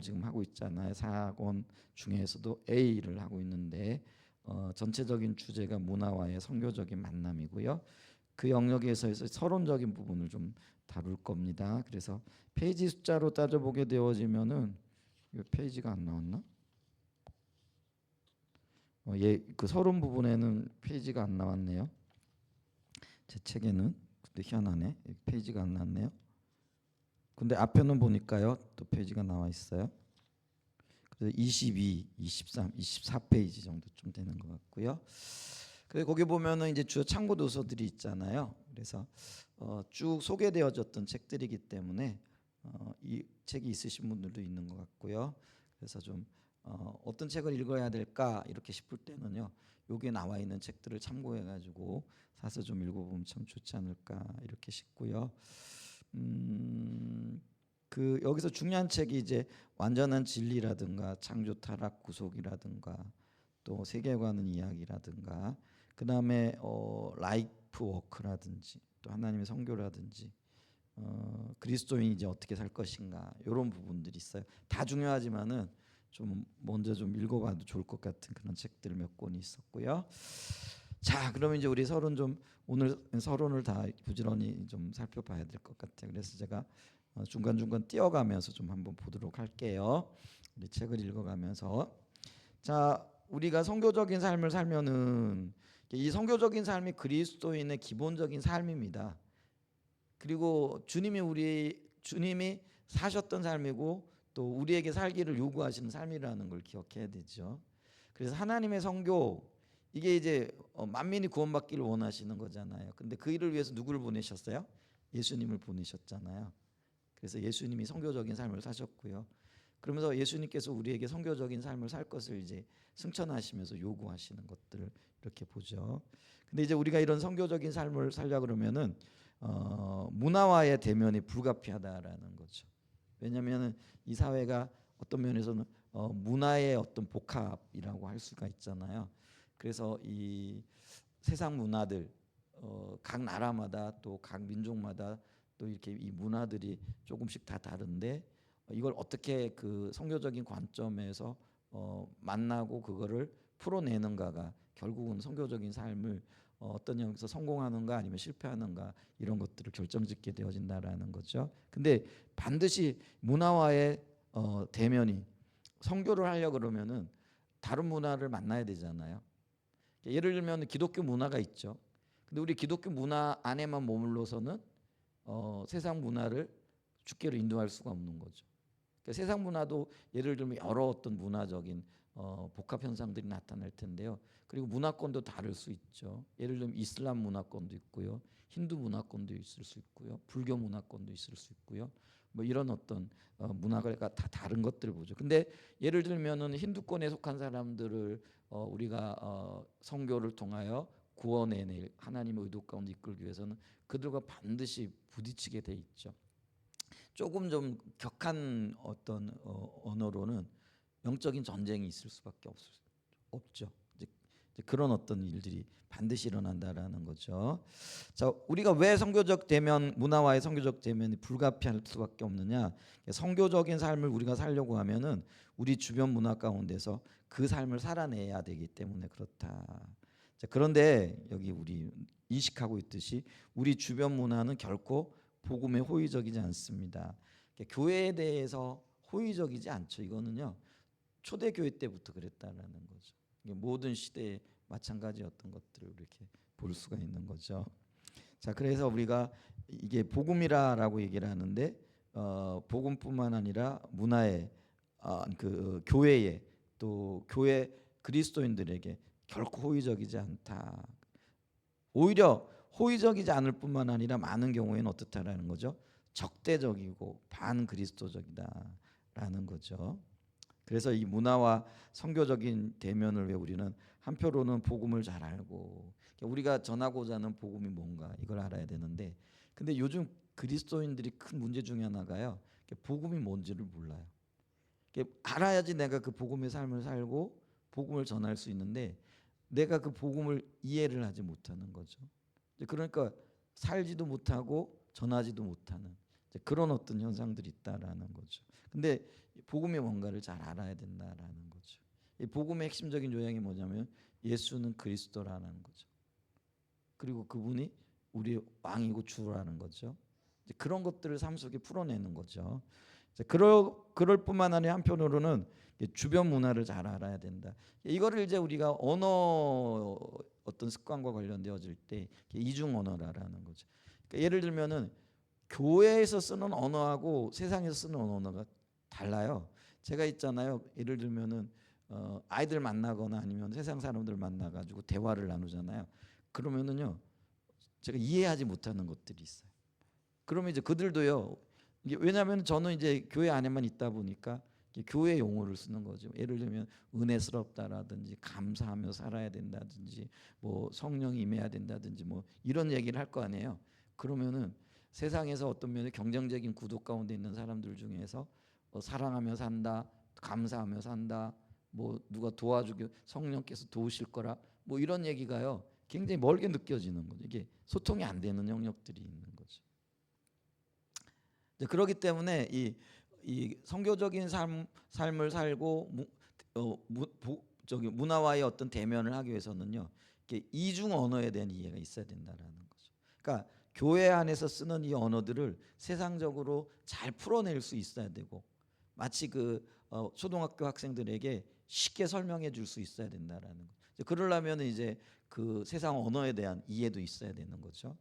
지금 하고 있잖아요. 4권 중에서도 A를 하고 있는데 전체적인 주제가 문화와의 선교적인 만남이고요. 그 영역에서 서론적인 부분을 좀 다룰 겁니다. 그래서 페이지 숫자로 따져보게 되어지면은 이 페이지가 안 나왔나? 그 서론 부분에는 페이지가 안 나왔네요. 제 책에는. 근데 희한하네. 페이지가 안 나왔네요. 근데 앞에는 보니까요. 또 페이지가 나와 있어요. 그래서 22, 23, 24페이지 정도쯤 되는 것 같고요. 그래서 거기 보면은 이제 주요 참고 도서들이 있잖아요. 그래서 쭉 소개되어졌던 책들이기 때문에 이 책이 있으신 분들도 있는 것 같고요. 그래서 좀 어떤 책을 읽어야 될까 이렇게 싶을 때는요. 여기에 나와 있는 책들을 참고해가지고 사서 좀 읽어보면 참 좋지 않을까 이렇게 싶고요. 그 여기서 중요한 책이 이제 완전한 진리라든가 창조 타락 구속이라든가 또 세계관은 이야기라든가 그 다음에 라이프 워크라든지 또 하나님의 선교라든지 그리스도인이 이제 어떻게 살 것인가 이런 부분들이 있어요. 다 중요하지만은 좀 먼저 좀 읽어봐도 좋을 것 같은 그런 책들 몇 권이 있었고요. 자, 그러면 이제 우리 서론 좀 오늘 서론을 다 부지런히 좀 살펴봐야 될 것 같아요. 그래서 제가 중간중간 띄어가면서 좀 한번 보도록 할게요. 우리 책을 읽어가면서 자, 우리가 선교적인 삶을 살면은 이 선교적인 삶이 그리스도인의 기본적인 삶입니다. 그리고 주님이 사셨던 삶이고 또 우리에게 살기를 요구하시는 삶이라는 걸 기억해야 되죠. 그래서 하나님의 선교 이게 이제 만민이 구원받기를 원하시는 거잖아요. 근데 그 일을 위해서 누구를 보내셨어요? 예수님을 보내셨잖아요. 그래서 예수님이 선교적인 삶을 사셨고요. 그러면서 예수님께서 우리에게 선교적인 삶을 살 것을 이제 승천하시면서 요구하시는 것들을 이렇게 보죠. 근데 이제 우리가 이런 선교적인 삶을 살려 그러면은 문화와의 대면이 불가피하다라는 거죠. 왜냐하면 이 사회가 어떤 면에서는 문화의 어떤 복합이라고 할 수가 있잖아요. 그래서 이 세상 문화들 각 나라마다 또 각 민족마다 또 이렇게 이 문화들이 조금씩 다 다른데 이걸 어떻게 그 선교적인 관점에서 만나고 그거를 풀어내는가가 결국은 선교적인 삶을 어떤 영역에서 성공하는가 아니면 실패하는가 이런 것들을 결정짓게 되어진다라는 거죠. 근데 반드시 문화와의 대면이 선교를 하려고 그러면은 다른 문화를 만나야 되잖아요. 예를 들면 기독교 문화가 있죠. 근데 우리 기독교 문화 안에만 머물러서는 세상 문화를 주께로 인도할 수가 없는 거죠. 그러니까 세상 문화도 예를 들면 여러 어떤 문화적인 복합 현상들이 나타날 텐데요. 그리고 문화권도 다를 수 있죠. 예를 들면 이슬람 문화권도 있고요, 힌두 문화권도 있을 수 있고요, 불교 문화권도 있을 수 있고요. 뭐 이런 어떤 문화가 다 다른 것들을 보죠. 근데 예를 들면은 힌두권에 속한 사람들을 우리가 선교를 통하여 구원해 낼 하나님의 의도 가운데 이끌기 위해서는 그들과 반드시 부딪히게 돼 있죠. 조금 좀 격한 어떤 언어로는 영적인 전쟁이 있을 수밖에 없죠. 이제 그런 어떤 일들이 반드시 일어난다라는 거죠. 자, 우리가 왜 선교적 대면 문화와의 선교적 대면이 불가피할 수밖에 없느냐? 선교적인 삶을 우리가 살려고 하면은 우리 주변 문화 가운데서 그 삶을 살아내야 되기 때문에 그렇다. 자, 그런데 여기 우리 인식하고 있듯이 우리 주변 문화는 결코 복음에 호의적이지 않습니다. 교회에 대해서 호의적이지 않죠. 이거는요 초대교회 때부터 그랬다라는 거죠. 모든 시대에 마찬가지였던 것들을 이렇게 볼 수가 있는 거죠. 자, 그래서 우리가 이게 복음이라라고 얘기를 하는데 복음뿐만 아니라 문화에 그 교회에 또 교회 그리스도인들에게 결코 호의적이지 않다. 오히려 호의적이지 않을 뿐만 아니라 많은 경우에는 어떻다라는 거죠? 적대적이고 반그리스도적이다라는 거죠. 그래서 이 문화와 선교적인 대면을 왜 우리는 한표로는 복음을 잘 알고 우리가 전하고자 하는 복음이 뭔가 이걸 알아야 되는데 근데 요즘 그리스도인들이 큰 문제 중에 하나가요. 복음이 뭔지를 몰라요. 알아야지 내가 그 복음의 삶을 살고 복음을 전할 수 있는데 내가 그 복음을 이해를 하지 못하는 거죠. 그러니까 살지도 못하고 전하지도 못하는 이제 그런 어떤 현상들이 있다라는 거죠. 근데 복음이 뭔가를 잘 알아야 된다라는 거죠. 이 복음의 핵심적인 요약이 뭐냐면 예수는 그리스도라는 거죠. 그리고 그분이 우리 왕이고 주라는 거죠. 이제 그런 것들을 삶 속에 풀어내는 거죠. 그럴 뿐만 아니라 한편으로는 주변 문화를 잘 알아야 된다. 이거를 이제 우리가 언어 어떤 습관과 관련되어질 때 이중 언어라는 거죠. 그러니까 예를 들면은 교회에서 쓰는 언어하고 세상에서 쓰는 언어가 달라요. 제가 있잖아요. 예를 들면은 아이들 만나거나 아니면 세상 사람들 만나가지고 대화를 나누잖아요. 그러면은요, 제가 이해하지 못하는 것들이 있어요. 그러면 이제 그들도요. 이게 왜냐하면 저는 이제 교회 안에만 있다 보니까 교회 용어를 쓰는 거죠. 예를 들면 은혜스럽다라든지 감사하며 살아야 된다든지 뭐 성령이 임해야 된다든지 뭐 이런 얘기를 할 거 아니에요. 그러면은 세상에서 어떤 면에 경쟁적인 구도 가운데 있는 사람들 중에서 사랑하며 산다, 감사하며 산다, 뭐 누가 도와주고 성령께서 도우실 거라 뭐 이런 얘기가요. 굉장히 멀게 느껴지는 거죠. 이게 소통이 안 되는 영역들이 있는 거죠. 그렇기 때문에 이 선교적인 삶을 살고 문화와의 어떤 대면을 하기 위해서는요, 이중 언어에 대한 이해가 있어야 된다라는 거죠. 그러니까 교회 안에서 쓰는 이 언어들을 세상적으로 잘 풀어낼 수 있어야 되고, 마치 초등학교 학생들에게 쉽게 설명해 줄 수 있어야 된다라는 거죠. 그러려면 이제 그 세상 언어에 대한 이해도 있어야 되는 거죠.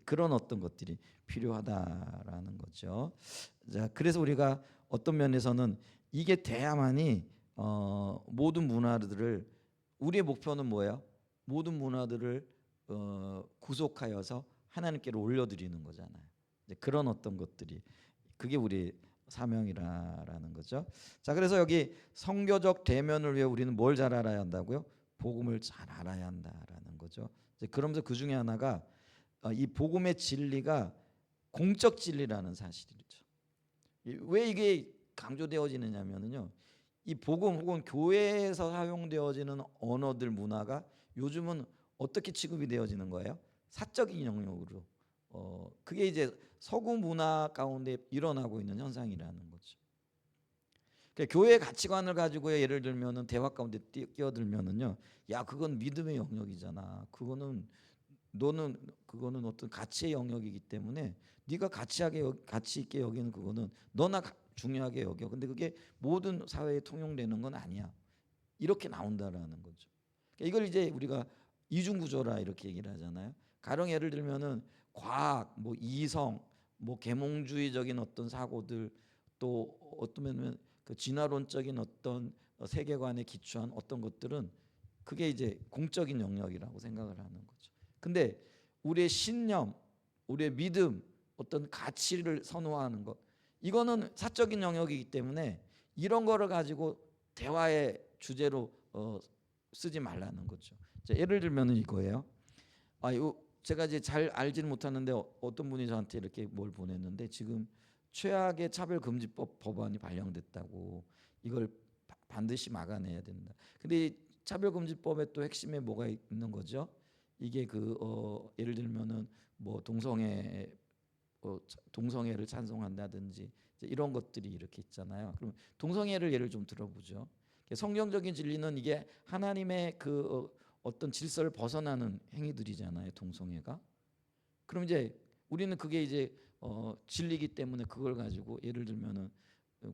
그런 어떤 것들이 필요하다라는 거죠. 자, 그래서 우리가 어떤 면에서는 이게 돼야만이 모든 문화들을, 우리의 목표는 뭐예요? 모든 문화들을 구속하여서 하나님께로 올려드리는 거잖아요. 그런 어떤 것들이, 그게 우리 사명이라는 거죠. 자, 그래서 여기 성교적 대면을 위해 우리는 뭘 잘 알아야 한다고요? 복음을 잘 알아야 한다라는 거죠. 그러면서 그 중에 하나가 이 복음의 진리가 공적 진리라는 사실이죠. 왜 이게 강조되어지느냐면요, 이 복음 혹은 교회에서 사용되어지는 언어들 문화가 요즘은 어떻게 취급이 되어지는 거예요? 사적인 영역으로. 그게 이제 서구 문화 가운데 일어나고 있는 현상이라는 거죠. 그러니까 교회의 가치관을 가지고 예를 들면은 대화 가운데 끼어들면은요, 야 그건 믿음의 영역이잖아. 그거는 어떤 가치의 영역이기 때문에 네가 가치 있게 여기는 그거는 너나 중요하게 여겨. 근데 그게 모든 사회에 통용되는 건 아니야. 이렇게 나온다라는 거죠. 그러니까 이걸 이제 우리가 이중구조라 이렇게 얘기를 하잖아요. 가령 예를 들면은 과학, 뭐 이성, 뭐 계몽주의적인 어떤 사고들, 또 어쩌면 그 진화론적인 어떤 세계관에 기초한 어떤 것들은 그게 이제 공적인 영역이라고 생각을 하는 거죠. 근데 우리의 신념, 우리의 믿음, 어떤 가치를 선호하는 것, 이거는 사적인 영역이기 때문에 이런 거를 가지고 대화의 주제로 쓰지 말라는 거죠. 자, 예를 들면은 이거예요. 제가 이제 잘 알지는 못하는데 어떤 분이 저한테 이렇게 뭘 보냈는데, 지금 최악의 차별금지법 법안이 발령됐다고, 이걸 반드시 막아내야 된다. 근데 이 차별금지법의 또 핵심에 뭐가 있는 거죠? 이게 예를 들면은 뭐 동성애를 찬송한다든지 이런 것들이 이렇게 있잖아요. 그럼 동성애를 예를 좀 들어보죠. 성경적인 진리는 이게 하나님의 어떤 질서를 벗어나는 행위들이잖아요, 동성애가. 그럼 이제 우리는 그게 이제 진리기 때문에 그걸 가지고 예를 들면은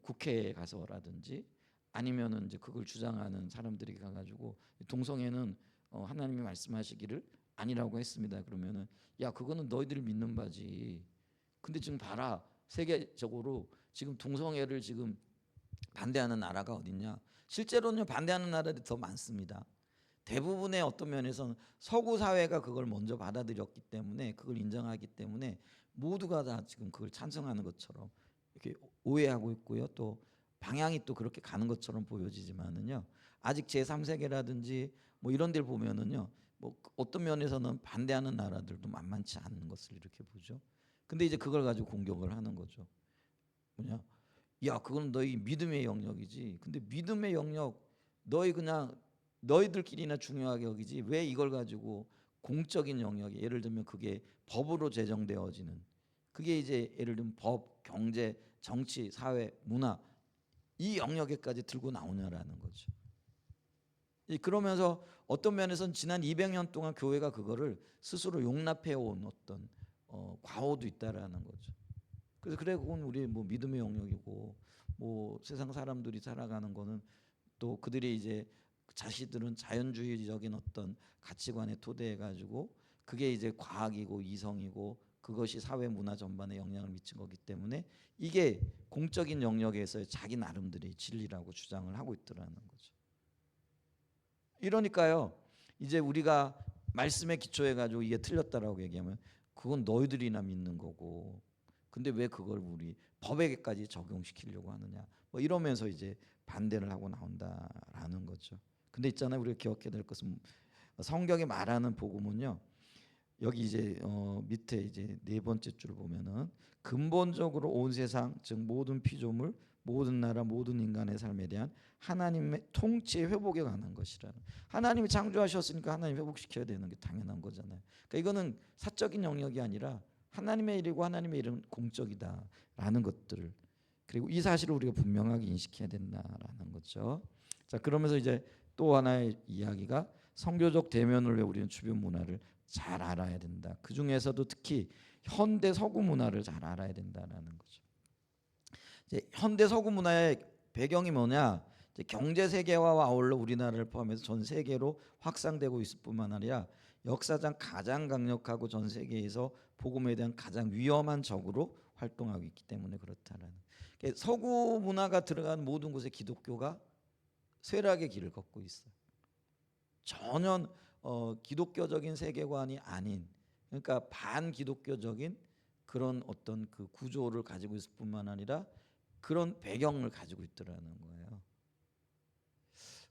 국회에 가서라든지 아니면은 이제 그걸 주장하는 사람들이 가가지고 동성애는 하나님이 말씀하시기를 아니라고 했습니다. 그러면은 야 그거는 너희들이 믿는 바지. 근데 지금 봐라, 세계적으로 지금 동성애를 지금 반대하는 나라가 어딨냐? 실제로는 반대하는 나라들이 더 많습니다. 대부분의 어떤 면에서는 서구 사회가 그걸 먼저 받아들였기 때문에, 그걸 인정하기 때문에 모두가 다 지금 그걸 찬성하는 것처럼 이렇게 오해하고 있고요. 또 방향이 또 그렇게 가는 것처럼 보여지지만은요, 아직 제3세계라든지 뭐 이런 데를 보면은요, 뭐 어떤 면에서는 반대하는 나라들도 만만치 않은 것을 이렇게 보죠. 근데 이제 그걸 가지고 공격을 하는 거죠. 뭐냐? 야, 그건 너희 믿음의 영역이지. 근데 믿음의 영역 그냥 너희들끼리나 중요하게 여기지 왜 이걸 가지고 공적인 영역에, 예를 들면 그게 법으로 제정되어지는 그게 이제 예를 들면 법, 경제, 정치, 사회, 문화 이 영역에까지 들고 나오냐라는 거죠. 그러면서 어떤 면에서는 지난 200년 동안 교회가 그거를 스스로 용납해온 어떤 과오도 있다라는 거죠. 그래서 그래 그건 우리 뭐 믿음의 영역이고 뭐 세상 사람들이 살아가는 거는 또 그들이 이제 자신들은 자연주의적인 어떤 가치관에 토대해 가지고 그게 이제 과학이고 이성이고 그것이 사회 문화 전반에 영향을 미친 거기 때문에 이게 공적인 영역에서의 자기 나름대로의 진리라고 주장을 하고 있더라는 거죠. 이러니까요. 이제 우리가 말씀에 기초해 가지고 이게 틀렸다라고 얘기하면 그건 너희들이나 믿는 거고 근데 왜 그걸 우리 법에게까지 적용시키려고 하느냐 뭐 이러면서 이제 반대를 하고 나온다라는 거죠. 근데 있잖아요. 우리가 기억해야 될 것은 성경이 말하는 복음은요. 여기 이제 밑에 이제 네 번째 줄을 보면은 근본적으로 온 세상 즉 모든 피조물 모든 나라 모든 인간의 삶에 대한 하나님의 통치의 회복에 관한 것이라는 하나님이 창조하셨으니까 하나님 회복시켜야 되는 게 당연한 거잖아요. 그러니까 이거는 사적인 영역이 아니라 하나님의 일이고 하나님의 일은 공적이다라는 것들을 그리고 이 사실을 우리가 분명하게 인식해야 된다라는 거죠. 자 그러면서 이제 또 하나의 이야기가 선교적 대면을 위해 우리는 주변 문화를 잘 알아야 된다. 그 중에서도 특히 현대 서구 문화를 잘 알아야 된다라는 거죠. 이제 현대 서구 문화의 배경이 뭐냐? 이제 경제 세계화와 아울러 우리나라를 포함해서 전 세계로 확산되고 있을 뿐만 아니라 역사상 가장 강력하고 전 세계에서 복음에 대한 가장 위험한 적으로 활동하고 있기 때문에 그렇다라는. 그러니까 서구 문화가 들어간 모든 곳에 기독교가 쇠락의 길을 걷고 있어요. 전혀 기독교적인 세계관이 아닌 그러니까 반기독교적인 그런 어떤 그 구조를 가지고 있을 뿐만 아니라 그런 배경을 가지고 있더라는 거예요.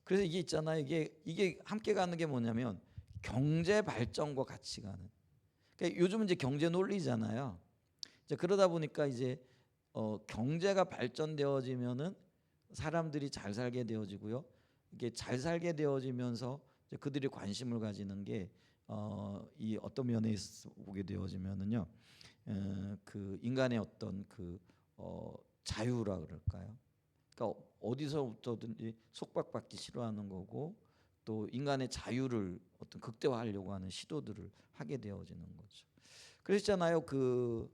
그래서 이게 있잖아요. 이게 함께 가는 게 뭐냐면 경제 발전과 같이 가는. 그러니까 요즘은 이제 경제 논리잖아요. 이제 그러다 보니까 이제 경제가 발전되어지면은 사람들이 잘 살게 되어지고요. 이게 잘 살게 되어지면서 이제 그들이 관심을 가지는 게 이 어떤 면에 보게 되어지면은요. 그 인간의 어떤 그 자유라 그럴까요? 그러니까 어디서부터든지 속박받기 싫어하는 거고 또 인간의 자유를 어떤 극대화하려고 하는 시도들을 하게 되어지는 거죠. 그랬잖아요. 그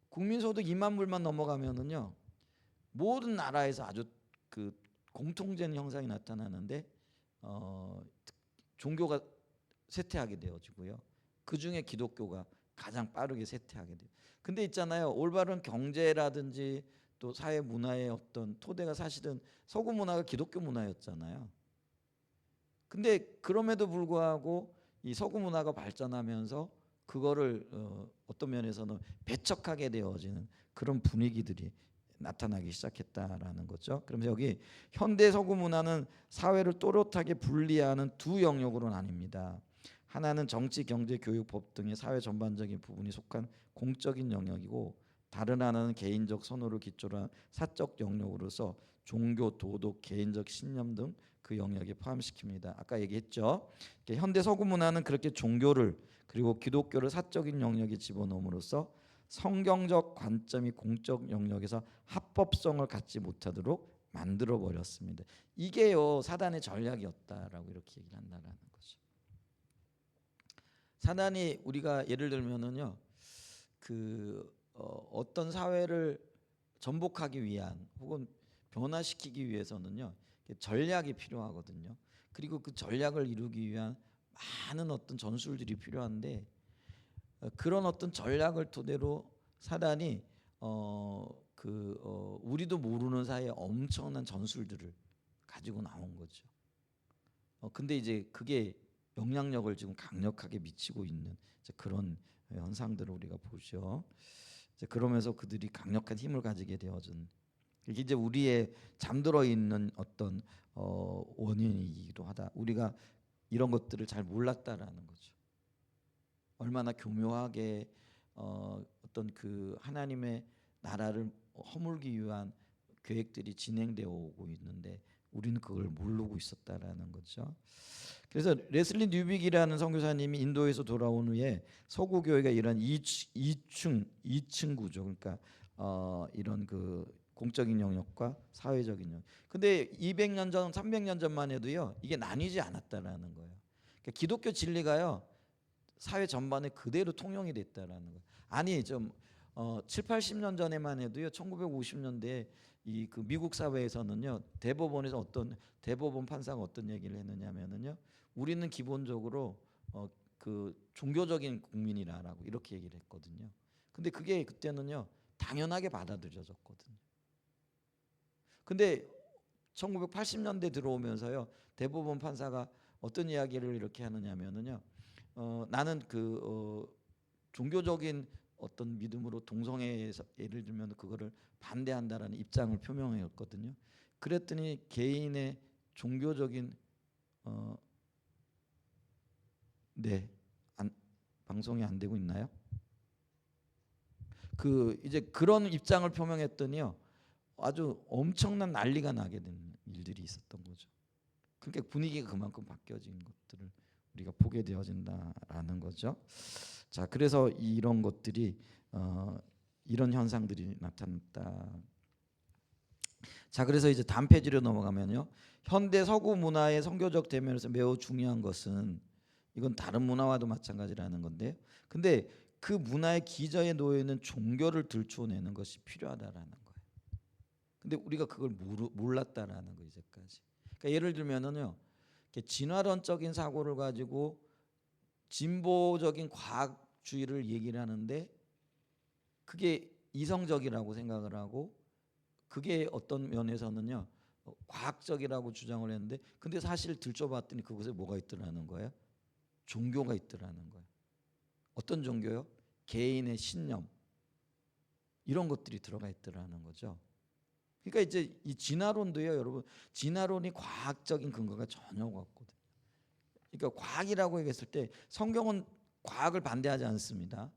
국민소득 2만 불만 넘어가면은요 모든 나라에서 아주 그 공통된 현상이 나타나는데 종교가 쇠퇴하게 되어지고요. 그 중에 기독교가 가장 빠르게 쇠퇴하게 돼요. 근데 있잖아요. 올바른 경제라든지 또 사회 문화의 어떤 토대가 사실은 서구 문화가 기독교 문화였잖아요. 근데 그럼에도 불구하고 이 서구 문화가 발전하면서 그거를 어떤 면에서는 배척하게 되어지는 그런 분위기들이 나타나기 시작했다라는 거죠. 그러면서 여기 현대 서구 문화는 사회를 또렷하게 분리하는 두 영역으로 나뉩니다. 하나는 정치, 경제, 교육, 법 등의 사회 전반적인 부분이 속한 공적인 영역이고 다른 하나는 개인적 선호를 기초로 한 사적 영역으로서 종교, 도덕, 개인적 신념 등 그 영역에 포함시킵니다. 아까 얘기했죠. 현대 서구 문화는 그렇게 종교를 그리고 기독교를 사적인 영역에 집어넣음으로써 성경적 관점이 공적 영역에서 합법성을 갖지 못하도록 만들어 버렸습니다. 이게요 사단의 전략이었다라고 이렇게 얘기를 한다라는 거죠. 사단이 우리가 예를 들면은요 그 어떤 사회를 전복하기 위한 혹은 변화시키기 위해서는요 전략이 필요하거든요. 그리고 그 전략을 이루기 위한 많은 어떤 전술들이 필요한데 그런 어떤 전략을 토대로 사단이 우리도 모르는 사이에 엄청난 전술들을 가지고 나온 거죠. 근데 이제 그게 영향력을 지금 강력하게 미치고 있는 그런 현상들을 우리가 보죠. 이제 그러면서 그들이 강력한 힘을 가지게 되어진 이게 이제 우리의 잠들어 있는 어떤 원인이기도 하다. 우리가 이런 것들을 잘 몰랐다라는 거죠. 얼마나 교묘하게 어떤 그 하나님의 나라를 허물기 위한 계획들이 진행되어 오고 있는데 우리는 그걸 모르고 있었다라는 거죠. 그래서 레슬리 뉴빅이라는 선교사님이 인도에서 돌아온 후에 서구 교회가 이런 이층 구조, 그러니까 이런 그 공적인 영역과 사회적인 영역. 근데 200년 전, 300년 전만 해도요, 이게 나뉘지 않았다라는 거예요. 그러니까 기독교 진리가요, 사회 전반에 그대로 통용이 됐다라는 거예요. 아니 좀 7, 80년 전에만 해도요, 1950년대에 이 그 미국 사회에서는요, 대법원에서 어떤 대법원 판사가 어떤 얘기를 했느냐면은요, 우리는 기본적으로 그 종교적인 국민이라고 이렇게 얘기를 했거든요. 근데 그게 그때는요, 당연하게 받아들여졌거든요. 근데 1980년대 들어오면서요, 대법원 판사가 어떤 이야기를 이렇게 하느냐면은요, 나는 종교적인 어떤 믿음으로 동성애에서 예를 들면 그거를 반대한다라는 입장을 표명했거든요. 그랬더니 개인의 종교적인 네, 방송이 안 되고 있나요? 이제 그런 입장을 표명했더니요, 아주 엄청난 난리가 나게 된 일들이 있었던 거죠. 그러니까 분위기가 그만큼 바뀌어진 것들을 우리가 보게 되어진다라는 거죠. 자, 그래서 이런 것들이 이런 현상들이 나타났다. 자, 그래서 이제 다음 페이지로 넘어가면요, 현대 서구 문화의 선교적 대면에서 매우 중요한 것은, 이건 다른 문화와도 마찬가지라는 건데, 근데 그 문화의 기저에 놓여 있는 종교를 들춰내는 것이 필요하다라는 거예요. 근데 우리가 그걸 몰랐다라는 거 이제까지. 그러니까 예를 들면은요, 진화론적인 사고를 가지고 진보적인 과학주의를 얘기를 하는데 그게 이성적이라고 생각을 하고, 그게 어떤 면에서는요, 과학적이라고 주장을 했는데, 근데 사실 들춰봤더니 그것에 뭐가 있더라는 거예요? 종교가 있더라는 거예요. 어떤 종교요? 개인의 신념, 이런 것들이 들어가 있더라는 거죠. 그러니까 이제 이 진화론도요, 여러분, 진화론이 과학적인 근거가 전혀 없거든요. 그러니까 과학이라고 얘기했을 때 성경은 과학을 반대하지 않습니다.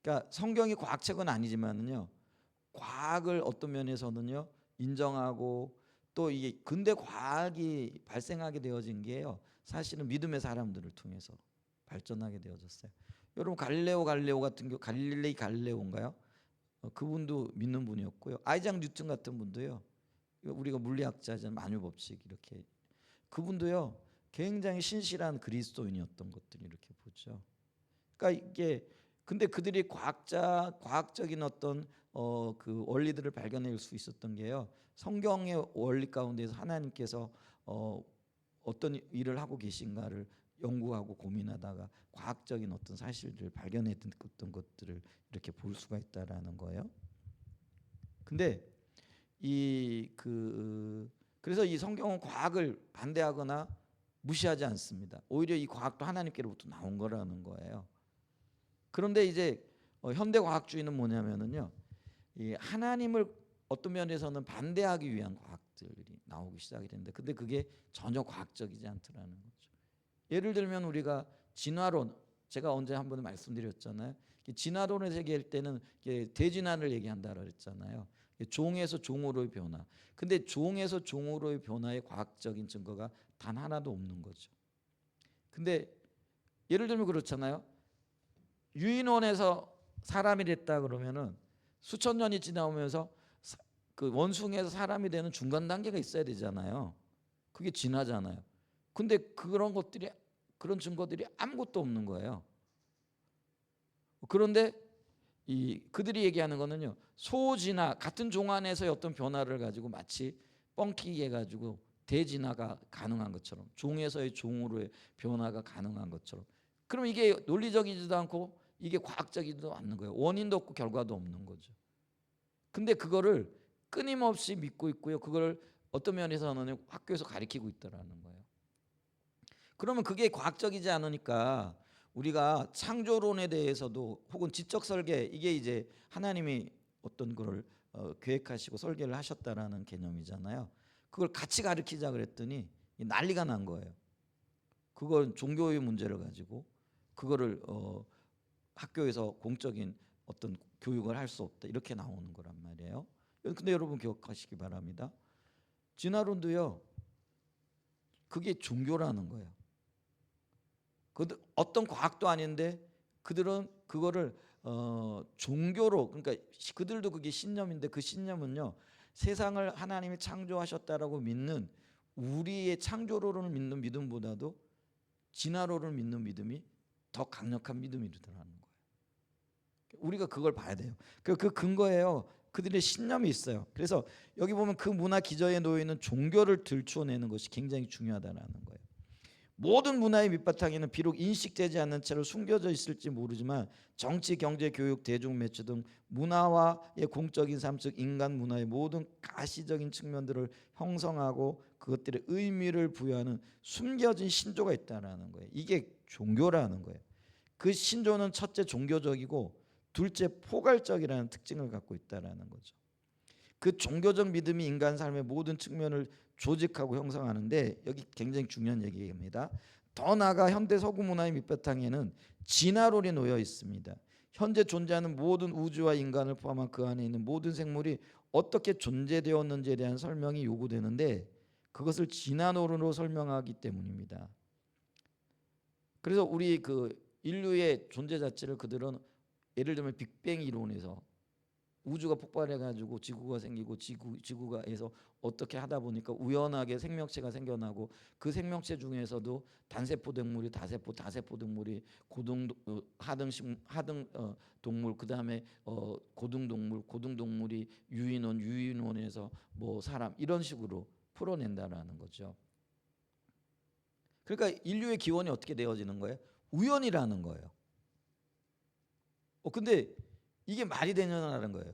그러니까 성경이 과학책은 아니지만은요, 과학을 어떤 면에서는요 인정하고, 또 이게 근대 과학이 발생하게 되어진 게요, 사실은 믿음의 사람들을 통해서 발전하게 되어졌어요. 여러분 갈릴레오 같은 경우, 갈릴레이 갈릴레오인가요? 그분도 믿는 분이었고요. 아이작 뉴턴 같은 분도요, 우리가 물리학자잖아요, 만유 법칙 이렇게, 그분도요 굉장히 신실한 그리스도인이었던 것들이 이렇게 보죠. 그러니까 이게, 근데 그들이 과학적인 어떤 그 원리들을 발견할 수 있었던 게요, 성경의 원리 가운데서 하나님께서 어떤 일을 하고 계신가를 연구하고 고민하다가 과학적인 어떤 사실들을 발견했던 것들을 이렇게 볼 수가 있다라는 거예요. 근데 그래서 이 성경은 과학을 반대하거나 무시하지 않습니다. 오히려 이 과학도 하나님께로부터 나온 거라는 거예요. 그런데 이제 현대 과학주의는 뭐냐면은요, 이 하나님을 어떤 면에서는 반대하기 위한 과학들이 나오기 시작이 되는데, 근데 그게 전혀 과학적이지 않더라는 거죠. 예를 들면 우리가 진화론, 제가 언제 한번 말씀드렸잖아요. 진화론을 얘기할 때는 대진화를 얘기한다고 그랬잖아요. 종에서 종으로의 변화. 근데 종에서 종으로의 변화의 과학적인 증거가 단 하나도 없는 거죠. 근데 예를 들면 그렇잖아요. 유인원에서 사람이 됐다 그러면은 수천 년이 지나오면서 그 원숭이에서 사람이 되는 중간 단계가 있어야 되잖아요. 그게 진화잖아요. 근데 그런 증거들이 아무것도 없는 거예요. 그런데 그들이 얘기하는 거는요, 소진화, 같은 종 안에서의 어떤 변화를 가지고 마치 뻥튀기 해가지고 대진화가 가능한 것처럼, 종에서의 종으로의 변화가 가능한 것처럼. 그럼 이게 논리적이지도 않고 이게 과학적이지도 않는 거예요. 원인도 없고 결과도 없는 거죠. 근데 그거를 끊임없이 믿고 있고요, 그걸 어떤 면에서는 학교에서 가르치고 있다라는 거예요. 그러면 그게 과학적이지 않으니까 우리가 창조론에 대해서도, 혹은 지적 설계, 이게 이제 하나님이 어떤 거를 계획하시고 설계를 하셨다라는 개념이잖아요. 그걸 같이 가르치자 그랬더니 난리가 난 거예요. 그건 종교의 문제를 가지고 그거를 학교에서 공적인 어떤 교육을 할 수 없다, 이렇게 나오는 거란 말이에요. 근데 여러분 기억하시기 바랍니다. 진화론도요. 그게 종교라는 거예요. 그들 어떤 과학도 아닌데 그들은 그거를 종교로, 그러니까 그들도 그게 신념인데 그 신념은요, 세상을 하나님이 창조하셨다라고 믿는 우리의 창조론을 믿는 믿음보다도 진화론을 믿는 믿음이 더 강력한 믿음이더라는 거예요. 우리가 그걸 봐야 돼요. 그 근거예요. 그들의 신념이 있어요. 그래서 여기 보면 그 문화 기저에 놓여 있는 종교를 들추어내는 것이 굉장히 중요하다라는 거예요. 모든 문화의 밑바탕에는 비록 인식되지 않는 채로 숨겨져 있을지 모르지만 정치, 경제, 교육, 대중 매체 등 문화와의 공적인 삶, 즉 인간 문화의 모든 가시적인 측면들을 형성하고 그것들의 의미를 부여하는 숨겨진 신조가 있다라는 거예요. 이게 종교라는 거예요. 그 신조는 첫째 종교적이고 둘째 포괄적이라는 특징을 갖고 있다라는 거죠. 그 종교적 믿음이 인간 삶의 모든 측면을 조직하고 형성하는데, 여기 굉장히 중요한 얘기입니다. 더 나아가 현대 서구 문화의 밑바탕에는 진화론이 놓여 있습니다. 현재 존재하는 모든 우주와 인간을 포함한 그 안에 있는 모든 생물이 어떻게 존재되었는지에 대한 설명이 요구되는데 그것을 진화론으로 설명하기 때문입니다. 그래서 우리 그 인류의 존재 자체를 그들은 예를 들면 빅뱅 이론에서 우주가 폭발해가지고 지구가 생기고 지구가에서 어떻게 하다 보니까 우연하게 생명체가 생겨나고 그 생명체 중에서도 단세포 동물이 다세포 동물이 하등 동물, 그 다음에 고등 동물이 유인원에서 뭐 사람, 이런 식으로 풀어낸다라는 거죠. 그러니까 인류의 기원이 어떻게 되어지는 거예요? 우연이라는 거예요. 근데 이게 말이 되냐는 거예요.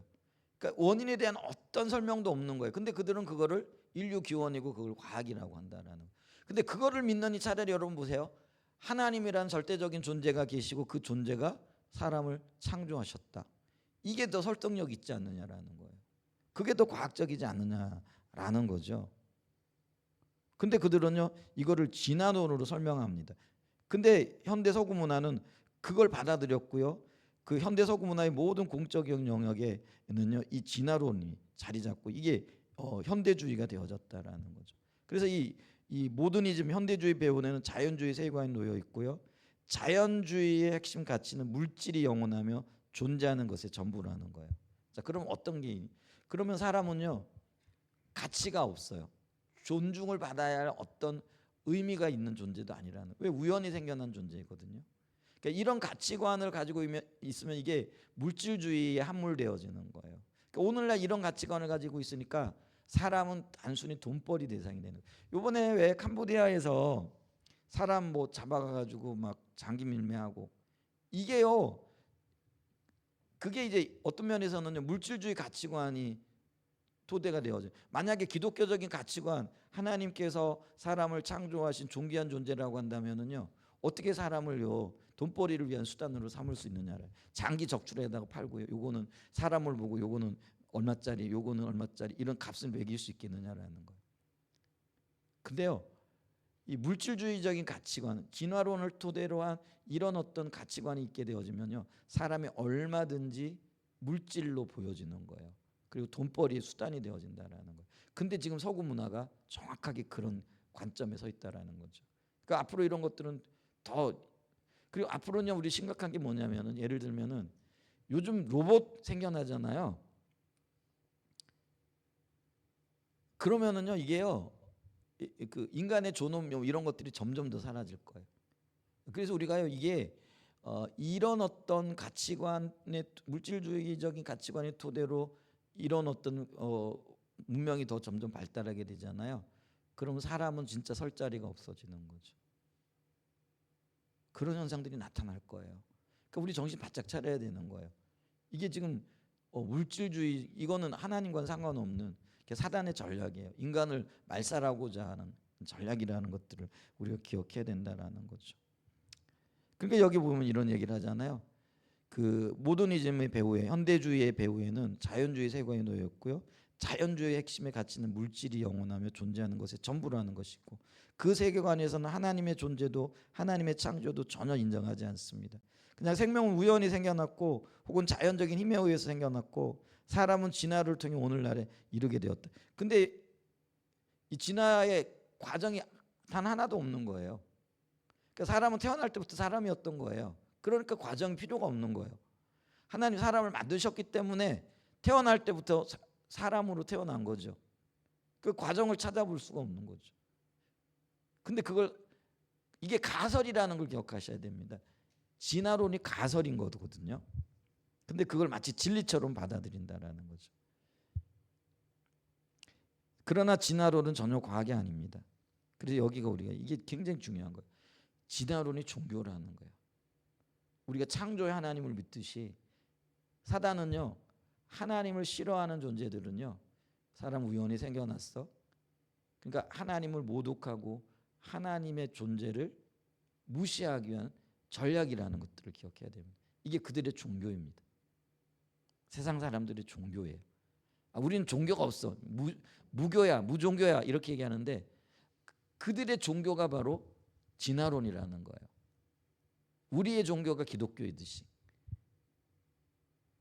그러니까 원인에 대한 어떤 설명도 없는 거예요. 근데 그들은 그거를 인류 기원이고 그걸 과학이라고 한다라는 거예요. 근데 그거를 믿느니 차라리 여러분 보세요. 하나님이라는 절대적인 존재가 계시고 그 존재가 사람을 창조하셨다. 이게 더 설득력 있지 않느냐라는 거예요. 그게 더 과학적이지 않느냐라는 거죠. 근데 그들은요, 이거를 진화론으로 설명합니다. 근데 현대 서구 문화는 그걸 받아들였고요. 그 현대 서구 문화의 모든 공적인 영역에는요, 이 진화론이 자리 잡고 이게 현대주의가 되어졌다라는 거죠. 그래서 이 모더니즘 현대주의 배후에는 자연주의 세계관이 놓여 있고요. 자연주의의 핵심 가치는 물질이 영원하며 존재하는 것의 전부라는 거예요. 자, 그럼 그러면 사람은요, 가치가 없어요. 존중을 받아야 할 어떤 의미가 있는 존재도 아니라는, 왜 우연히 생겨난 존재거든요. 그러니까 이런 가치관을 가지고 있으면 이게 물질주의에 함몰되어지는 거예요. 그러니까 오늘날 이런 가치관을 가지고 있으니까 사람은 단순히 돈벌이 대상이 되는 거예요. 요번에 왜 캄보디아에서 사람 뭐 잡아가지고 막 장기 밀매하고, 이게요, 그게 이제 어떤 면에서는요, 물질주의 가치관이 토대가 되어져. 만약에 기독교적인 가치관, 하나님께서 사람을 창조하신 존귀한 존재라고 한다면은요, 어떻게 사람을요 돈벌이를 위한 수단으로 삼을 수 있느냐를, 장기 적출에다가 팔고요, 요거는 사람을 보고 요거는 얼마짜리, 요거는 얼마짜리, 이런 값을 매길 수 있겠느냐라는 거예요. 근데요, 이 물질주의적인 가치관, 진화론을 토대로 한 이런 어떤 가치관이 있게 되어지면요, 사람이 얼마든지 물질로 보여지는 거예요. 그리고 돈벌이의 수단이 되어진다라는 거예요. 근데 지금 서구 문화가 정확하게 그런 관점에 서 있다라는 거죠. 그러니까 앞으로 이런 것들은 그리고 앞으로는요, 우리 심각한 게 뭐냐면은, 예를 들면은 요즘 로봇 생겨나잖아요. 그러면은요, 이게요, 그 인간의 존엄 이런 것들이 점점 더 사라질 거예요. 그래서 우리가요, 이게 이런 어떤 가치관의, 물질주의적인 가치관의 토대로 이런 어떤 문명이 더 점점 발달하게 되잖아요. 그러면 사람은 진짜 설 자리가 없어지는 거죠. 그런 현상들이 나타날 거예요. 그러니까 우리 정신 바짝 차려야 되는 거예요. 이게 지금 물질주의, 이거는 하나님과는 상관없는 사단의 전략이에요. 인간을 말살하고자 하는 전략이라는 것들을 우리가 기억해야 된다라는 거죠. 그러니까 여기 보면 이런 얘기를 하잖아요. 그 모더니즘의 배후에, 현대주의의 배후에는 자연주의 세계관이 놓여 있고요. 자연주의의 핵심의 가치는 물질이 영원하며 존재하는 것의 전부라는 것이고, 그 세계관에서는 하나님의 존재도 하나님의 창조도 전혀 인정하지 않습니다. 그냥 생명은 우연히 생겨났고 혹은 자연적인 힘에 의해서 생겨났고 사람은 진화를 통해 오늘날에 이르게 되었다. 근데 이 진화의 과정이 단 하나도 없는 거예요. 그러니까 사람은 태어날 때부터 사람이었던 거예요. 그러니까 과정이 필요가 없는 거예요. 하나님 사람을 만드셨기 때문에 태어날 때부터 사람으로 태어난 거죠. 그 과정을 찾아볼 수가 없는 거죠. 근데 이게 가설이라는 걸 기억하셔야 됩니다. 진화론이 가설인 거거든요. 근데 그걸 마치 진리처럼 받아들인다라는 거죠. 그러나 진화론은 전혀 과학이 아닙니다. 그래서 여기가 우리가 이게 굉장히 중요한 거예요. 진화론이 종교라는 거예요. 우리가 창조의 하나님을 믿듯이 사단은요, 하나님을 싫어하는 존재들은요, 사람 우연히 생겨났어. 그러니까 하나님을 모독하고 하나님의 존재를 무시하기 위한 전략이라는 것들을 기억해야 됩니다. 이게 그들의 종교입니다. 세상 사람들의 종교예요. 우리는 종교가 없어. 무교야, 무종교야 이렇게 얘기하는데 그들의 종교가 바로 진화론이라는 거예요. 우리의 종교가 기독교이듯이.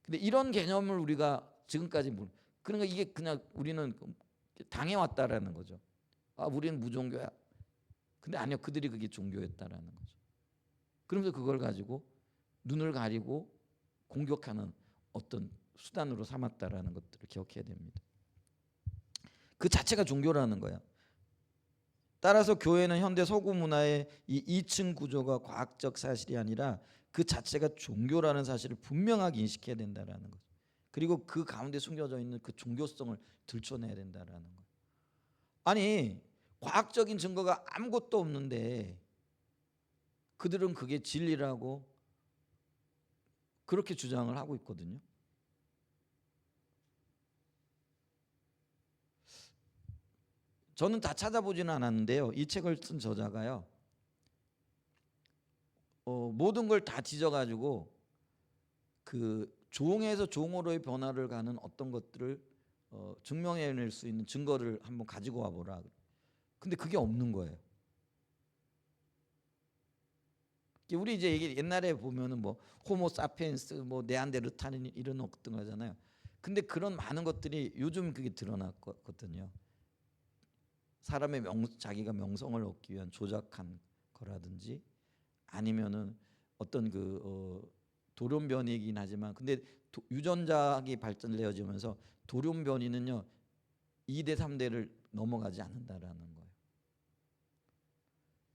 근데 이런 개념을 우리가 지금까지 그러니까 이게 그냥 우리는 당해왔다라는 거죠. 우리는 무종교야. 근데 아니요, 그들이 그게 종교였다라는 거죠. 그러면서 그걸 가지고 눈을 가리고 공격하는 어떤 수단으로 삼았다라는 것들을 기억해야 됩니다. 그 자체가 종교라는 거야. 따라서 교회는 현대 서구 문화의 이 2층 구조가 과학적 사실이 아니라 그 자체가 종교라는 사실을 분명하게 인식해야 된다라는 거죠. 그리고 그 가운데 숨겨져 있는 그 종교성을 들춰내야 된다라는 거예요. 아니, 과학적인 증거가 아무것도 없는데 그들은 그게 진리라고 그렇게 주장을 하고 있거든요. 저는 다 찾아보지는 않았는데요. 이 책을 쓴 저자가요, 모든 걸 다 뒤져가지고 그 종에서 종으로의 변화를 가는 어떤 것들을 증명해낼 수 있는 증거를 한번 가지고 와보라. 근데 그게 없는 거예요. 우리 이제 옛날에 보면은 뭐 호모 사피엔스, 뭐 네안데르탈인 이런 어떤 거잖아요. 근데 그런 많은 것들이 요즘 그게 드러났거든요. 사람의 자기가 명성을 얻기 위한 조작한 거라든지 아니면은 어떤 돌연변이긴 하지만 근데 유전자학이 발전되어지면서 돌연변이는요 2대 3대를 넘어가지 않는다라는 거예요.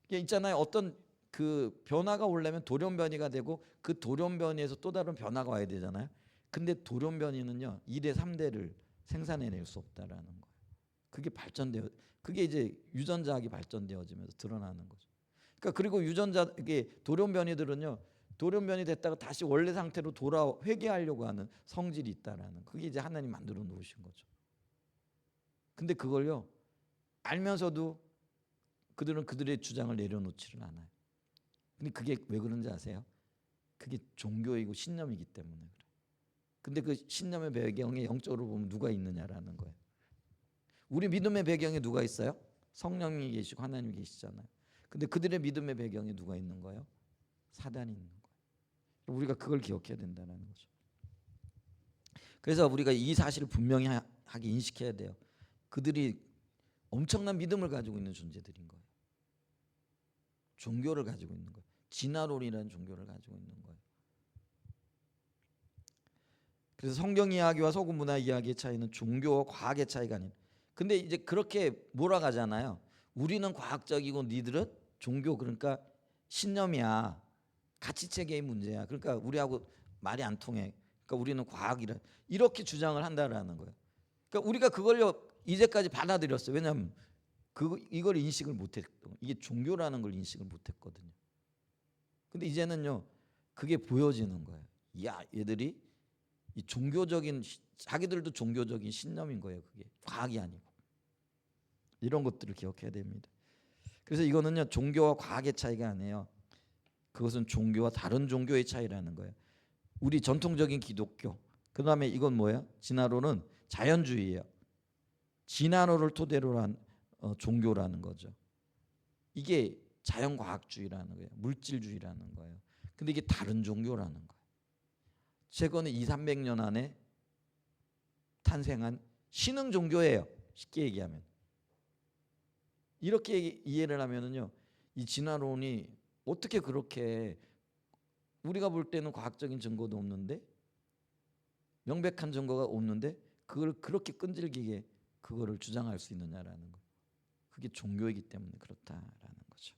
이게 있잖아요. 어떤 그 변화가 오려면 돌연변이가 되고 그 돌연변이에서 또 다른 변화가 와야 되잖아요. 근데 돌연변이는요 2대 3대를 생산해낼 수 없다라는 거예요. 그게 이제 유전자학이 발전되어지면서 드러나는 거죠. 그러니까 그리고 이게 돌연변이들은요 돌연변이 됐다가 다시 원래 상태로 회귀하려고 하는 성질이 있다라는, 그게 이제 하나님 만들어 놓으신 거죠. 근데 그걸요 알면서도 그들은 그들의 주장을 내려놓지를 않아요. 근데 그게 왜 그런지 아세요? 그게 종교이고 신념이기 때문에 그래요. 근데 그 신념의 배경에 영적으로 보면 누가 있느냐라는 거예요. 우리 믿음의 배경에 누가 있어요? 성령이 계시고 하나님이 계시잖아요. 근데 그들의 믿음의 배경에 누가 있는 거예요? 사단이 있는 거예요. 우리가 그걸 기억해야 된다는 거죠. 그래서 우리가 이 사실을 분명히 하게 인식해야 돼요. 그들이 엄청난 믿음을 가지고 있는 존재들인 거예요. 종교를 가지고 있는 거예요. 진화론이라는 종교를 가지고 있는 거예요. 그래서 성경 이야기와 서구 문화 이야기의 차이는 종교와 과학의 차이가 아니에요. 근데 이제 그렇게 몰아가잖아요. 우리는 과학적이고 니들은 종교, 그러니까 신념이야. 가치 체계의 문제야. 그러니까 우리하고 말이 안 통해. 그러니까 우리는 과학이라 이렇게 주장을 한다라는 거예요. 그러니까 우리가 그걸요 이제까지 받아들였어요. 왜냐하면 이걸 인식을 못했고 이게 종교라는 걸 인식을 못했거든요. 근데 이제는요 그게 보여지는 거예요. 야, 얘들이 이 종교적인 자기들도 종교적인 신념인 거예요. 그게 과학이 아니고. 이런 것들을 기억해야 됩니다. 그래서 이거는요 종교와 과학의 차이가 아니에요. 그것은 종교와 다른 종교의 차이라는 거예요. 우리 전통적인 기독교, 그 다음에 이건 뭐예요? 진화론은 자연주의예요. 진화론을 토대로 한 종교라는 거죠. 이게 자연과학주의라는 거예요. 물질주의라는 거예요. 근데 이게 다른 종교라는 거예요. 최근에 200~300년 안에 탄생한 신흥 종교예요. 쉽게 얘기하면. 이렇게 이해를 하면은요, 이 진화론이 어떻게 그렇게 우리가 볼 때는 과학적인 증거도 없는데, 명백한 증거가 없는데 그걸 그렇게 끈질기게 그거를 주장할 수 있느냐라는 거예요. 그게 종교이기 때문에 그렇다라는 거죠.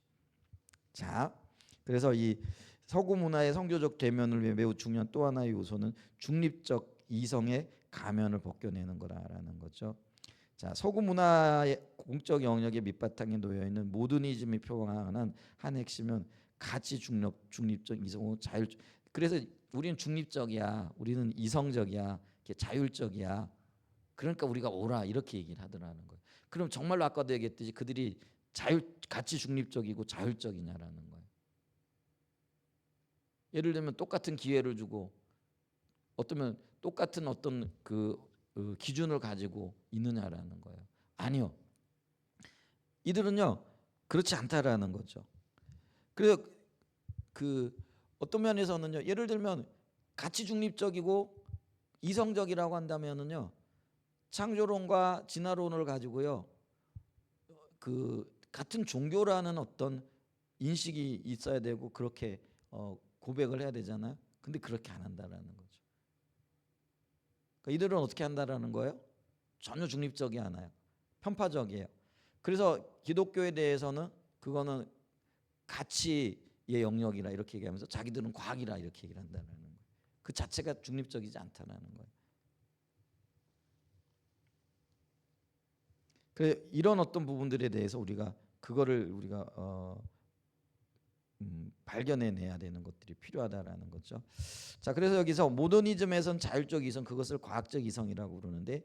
자, 그래서 이 서구 문화의 선교적 대면을 위해 매우 중요한 또 하나의 요소는 중립적 이성의 가면을 벗겨내는 거라는 거죠. 자, 서구 문화의 공적 영역에 밑바탕에 놓여 있는 모더니즘이 표방하는 한 핵심은 가치 중립적 이성 자율. 그래서 우리는 중립적이야, 우리는 이성적이야, 자율적이야. 그러니까 우리가 옳아 이렇게 얘기를 하더라는 거예요. 그럼 정말로 아까도 얘기했듯이 그들이 가치 중립적이고 자율적이냐라는 거예요. 예를 들면 똑같은 기회를 주고 어쩌면 똑같은 어떤 그 기준을 가지고 있느냐라는 거예요. 아니요. 이들은요 그렇지 않다라는 거죠. 그래서 그 어떤 면에서는요, 예를 들면 가치 중립적이고 이성적이라고 한다면은요, 창조론과 진화론을 가지고요, 그 같은 종교라는 어떤 인식이 있어야 되고 그렇게 고백을 해야 되잖아요. 근데 그렇게 안 한다라는 거죠. 그러니까 이들은 어떻게 한다라는 거예요? 전혀 중립적이 않아요. 편파적이에요. 그래서 기독교에 대해서는 그거는 가치의 영역이라 이렇게 얘기하면서 자기들은 과학이라 이렇게 얘기를 한다는 거예요. 그 자체가 중립적이지 않다는 거예요. 그래서 이런 어떤 부분들에 대해서 우리가 그거를 우리가 발견해내야 되는 것들이 필요하다라는 거죠. 자, 그래서 여기서 모더니즘에선 자율적 이성, 그것을 과학적 이성이라고 부르는데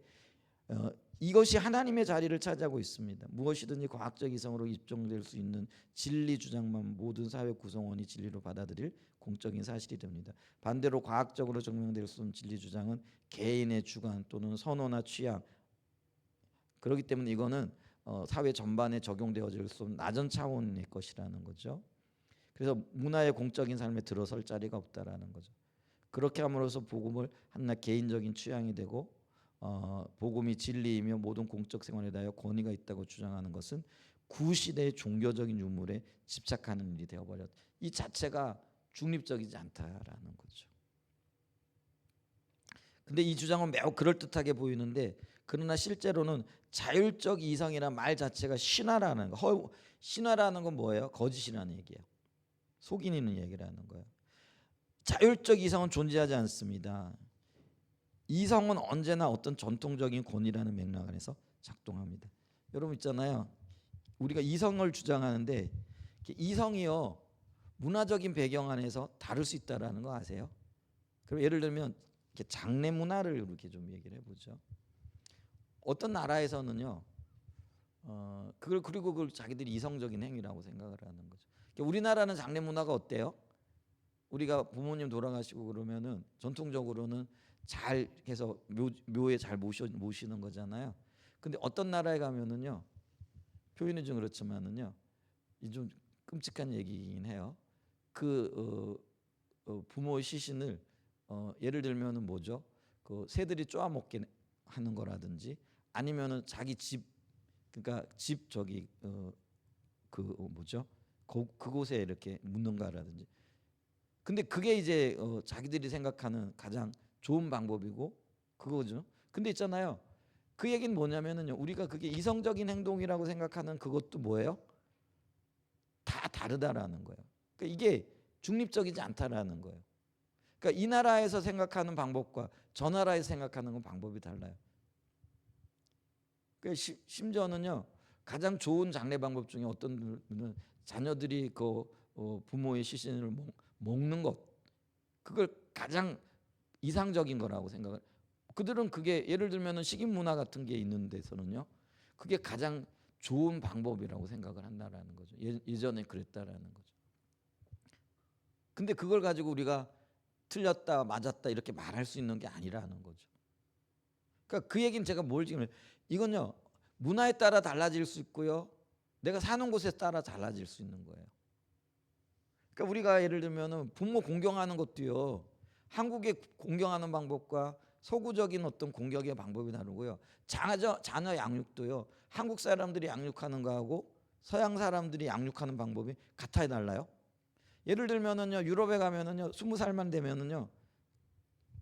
이것이 하나님의 자리를 차지하고 있습니다. 무엇이든지 과학적 이성으로 입증될 수 있는 진리 주장만 모든 사회 구성원이 진리로 받아들일 공적인 사실이 됩니다. 반대로 과학적으로 증명될 수 없는 진리 주장은 개인의 주관 또는 선호나 취향, 그렇기 때문에 이거는 사회 전반에 적용되어질 수 없는 낮은 차원의 것이라는 거죠. 그래서 문화의 공적인 삶에 들어설 자리가 없다라는 거죠. 그렇게 함으로써 복음을 한낱 개인적인 취향이 되고 복음이 진리이며 모든 공적 생활에 대하여 권위가 있다고 주장하는 것은 구시대의 종교적인 유물에 집착하는 일이 되어버렸다. 이 자체가 중립적이지 않다라는 거죠. 근데 이 주장은 매우 그럴듯하게 보이는데 그러나 실제로는 자율적 이성이라는 말 자체가 신화라는 거. 신화라는 건 뭐예요? 거짓이라는 얘기예요. 속이는 얘기라는 거예요. 자율적 이성은 존재하지 않습니다. 이성은 언제나 어떤 전통적인 권위라는 맥락 안에서 작동합니다. 여러분 있잖아요. 우리가 이성을 주장하는데 이성이요 문화적인 배경 안에서 다를 수 있다라는 거 아세요? 그럼 예를 들면 장래 문화를 이렇게 좀 얘기를 해보죠. 어떤 나라에서는요, 그걸 자기들이 이성적인 행위라고 생각을 하는 거죠. 우리나라는 장래 문화가 어때요? 우리가 부모님 돌아가시고 그러면은 전통적으로는 잘 해서 묘에 잘 모시는 거잖아요. 근데 어떤 나라에 가면은요, 표현이 좀 그렇지만은요, 이 좀 끔찍한 얘기긴 해요. 부모의 시신을 예를 들면은 뭐죠? 그 새들이 쪼아먹게 하는 거라든지 아니면은 자기 집, 그러니까 집 저기 뭐죠? 그곳에 이렇게 묻는가라든지. 근데 그게 이제 자기들이 생각하는 가장 좋은 방법이고 그거죠. 근데 있잖아요. 그 얘기는 뭐냐면은요. 우리가 그게 이성적인 행동이라고 생각하는 그것도 뭐예요? 다 다르다라는 거예요. 그러니까 이게 중립적이지 않다라는 거예요. 그러니까 이 나라에서 생각하는 방법과 저 나라에서 생각하는 건 방법이 달라요. 그러니까 심지어는요. 가장 좋은 장례 방법 중에 어떤 분은 자녀들이 그 부모의 시신을 먹는 것, 그걸 가장 이상적인 거라고 생각을. 그들은 그게 예를 들면은 식인 문화 같은 게 있는 데서는요, 그게 가장 좋은 방법이라고 생각을 한다라는 거죠. 예전에 그랬다라는 거죠. 근데 그걸 가지고 우리가 틀렸다 맞았다 이렇게 말할 수 있는 게 아니라는 거죠. 그러니까 그 얘기는 제가 뭘 지금 이건요 문화에 따라 달라질 수 있고요, 내가 사는 곳에 따라 달라질 수 있는 거예요. 그러니까 우리가 예를 들면은 부모 공경하는 것도요, 한국의 공경하는 방법과 서구적인 어떤 공격의 방법이 다르고요. 자녀 양육도요. 한국 사람들이 양육하는 거하고 서양 사람들이 양육하는 방법이 같아요, 달라요? 예를 들면은요, 유럽에 가면은요, 20살만 되면은요,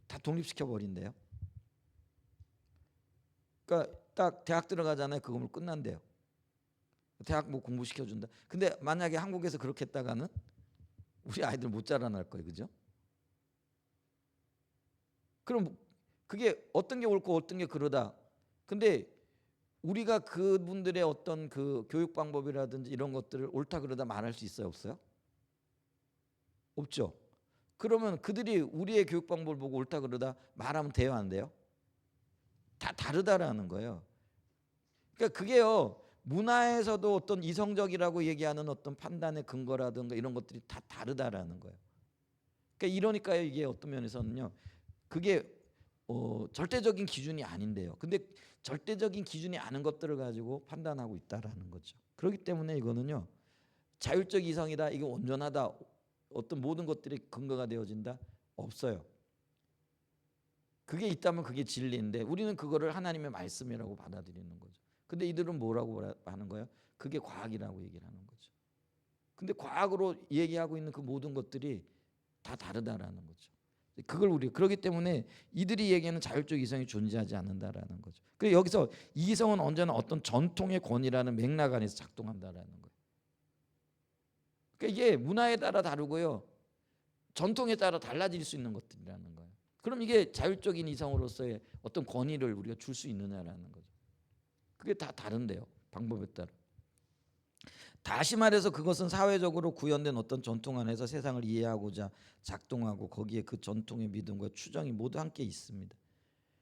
다 독립시켜 버린대요. 그러니까 딱 대학 들어가잖아요. 그거면 끝난대요. 대학 뭐 공부시켜 준다. 근데 만약에 한국에서 그렇게 했다가는 우리 아이들 못 자라날 거예요, 그죠? 그럼 그게 어떤 게 옳고 어떤 게 그러다. 근데 우리가 그분들의 어떤 그 교육 방법이라든지 이런 것들을 옳다 그러다 말할 수 있어요, 없어요? 없죠. 그러면 그들이 우리의 교육 방법을 보고 옳다 그러다 말하면 돼요, 안 돼요? 다 다르다라는 거예요. 그러니까 그게요. 문화에서도 어떤 이성적이라고 얘기하는 어떤 판단의 근거라든가 이런 것들이 다 다르다라는 거예요. 그러니까 이러니까요, 이게 어떤 면에서는요. 그게 절대적인 기준이 아닌데요. 근데 절대적인 기준이 아닌 것들을 가지고 판단하고 있다라는 거죠. 그렇기 때문에 이거는요. 자율적 이성이다. 이게 온전하다. 어떤 모든 것들이 근거가 되어진다. 없어요. 그게 있다면 그게 진리인데 우리는 그거를 하나님의 말씀이라고 받아들이는 거죠. 근데 이들은 뭐라고 하는 거예요? 그게 과학이라고 얘기를 하는 거죠. 근데 과학으로 얘기하고 있는 그 모든 것들이 다 다르다라는 거죠. 그걸 우리 그렇기 때문에 이들이 얘기하는 자율적 이성이 존재하지 않는다라는 거죠. 그래서 여기서 이성은 언제나 어떤 전통의 권위라는 맥락 안에서 작동한다라는 거예요. 그러니까 이게 문화에 따라 다르고요, 전통에 따라 달라질 수 있는 것들이라는 거예요. 그럼 이게 자율적인 이성으로서의 어떤 권위를 우리가 줄 수 있느냐라는 거죠. 그게 다 다른데요, 방법에 따라. 다시 말해서 그것은 사회적으로 구현된 어떤 전통 안에서 세상을 이해하고자 작동하고 거기에 그 전통의 믿음과 추정이 모두 함께 있습니다.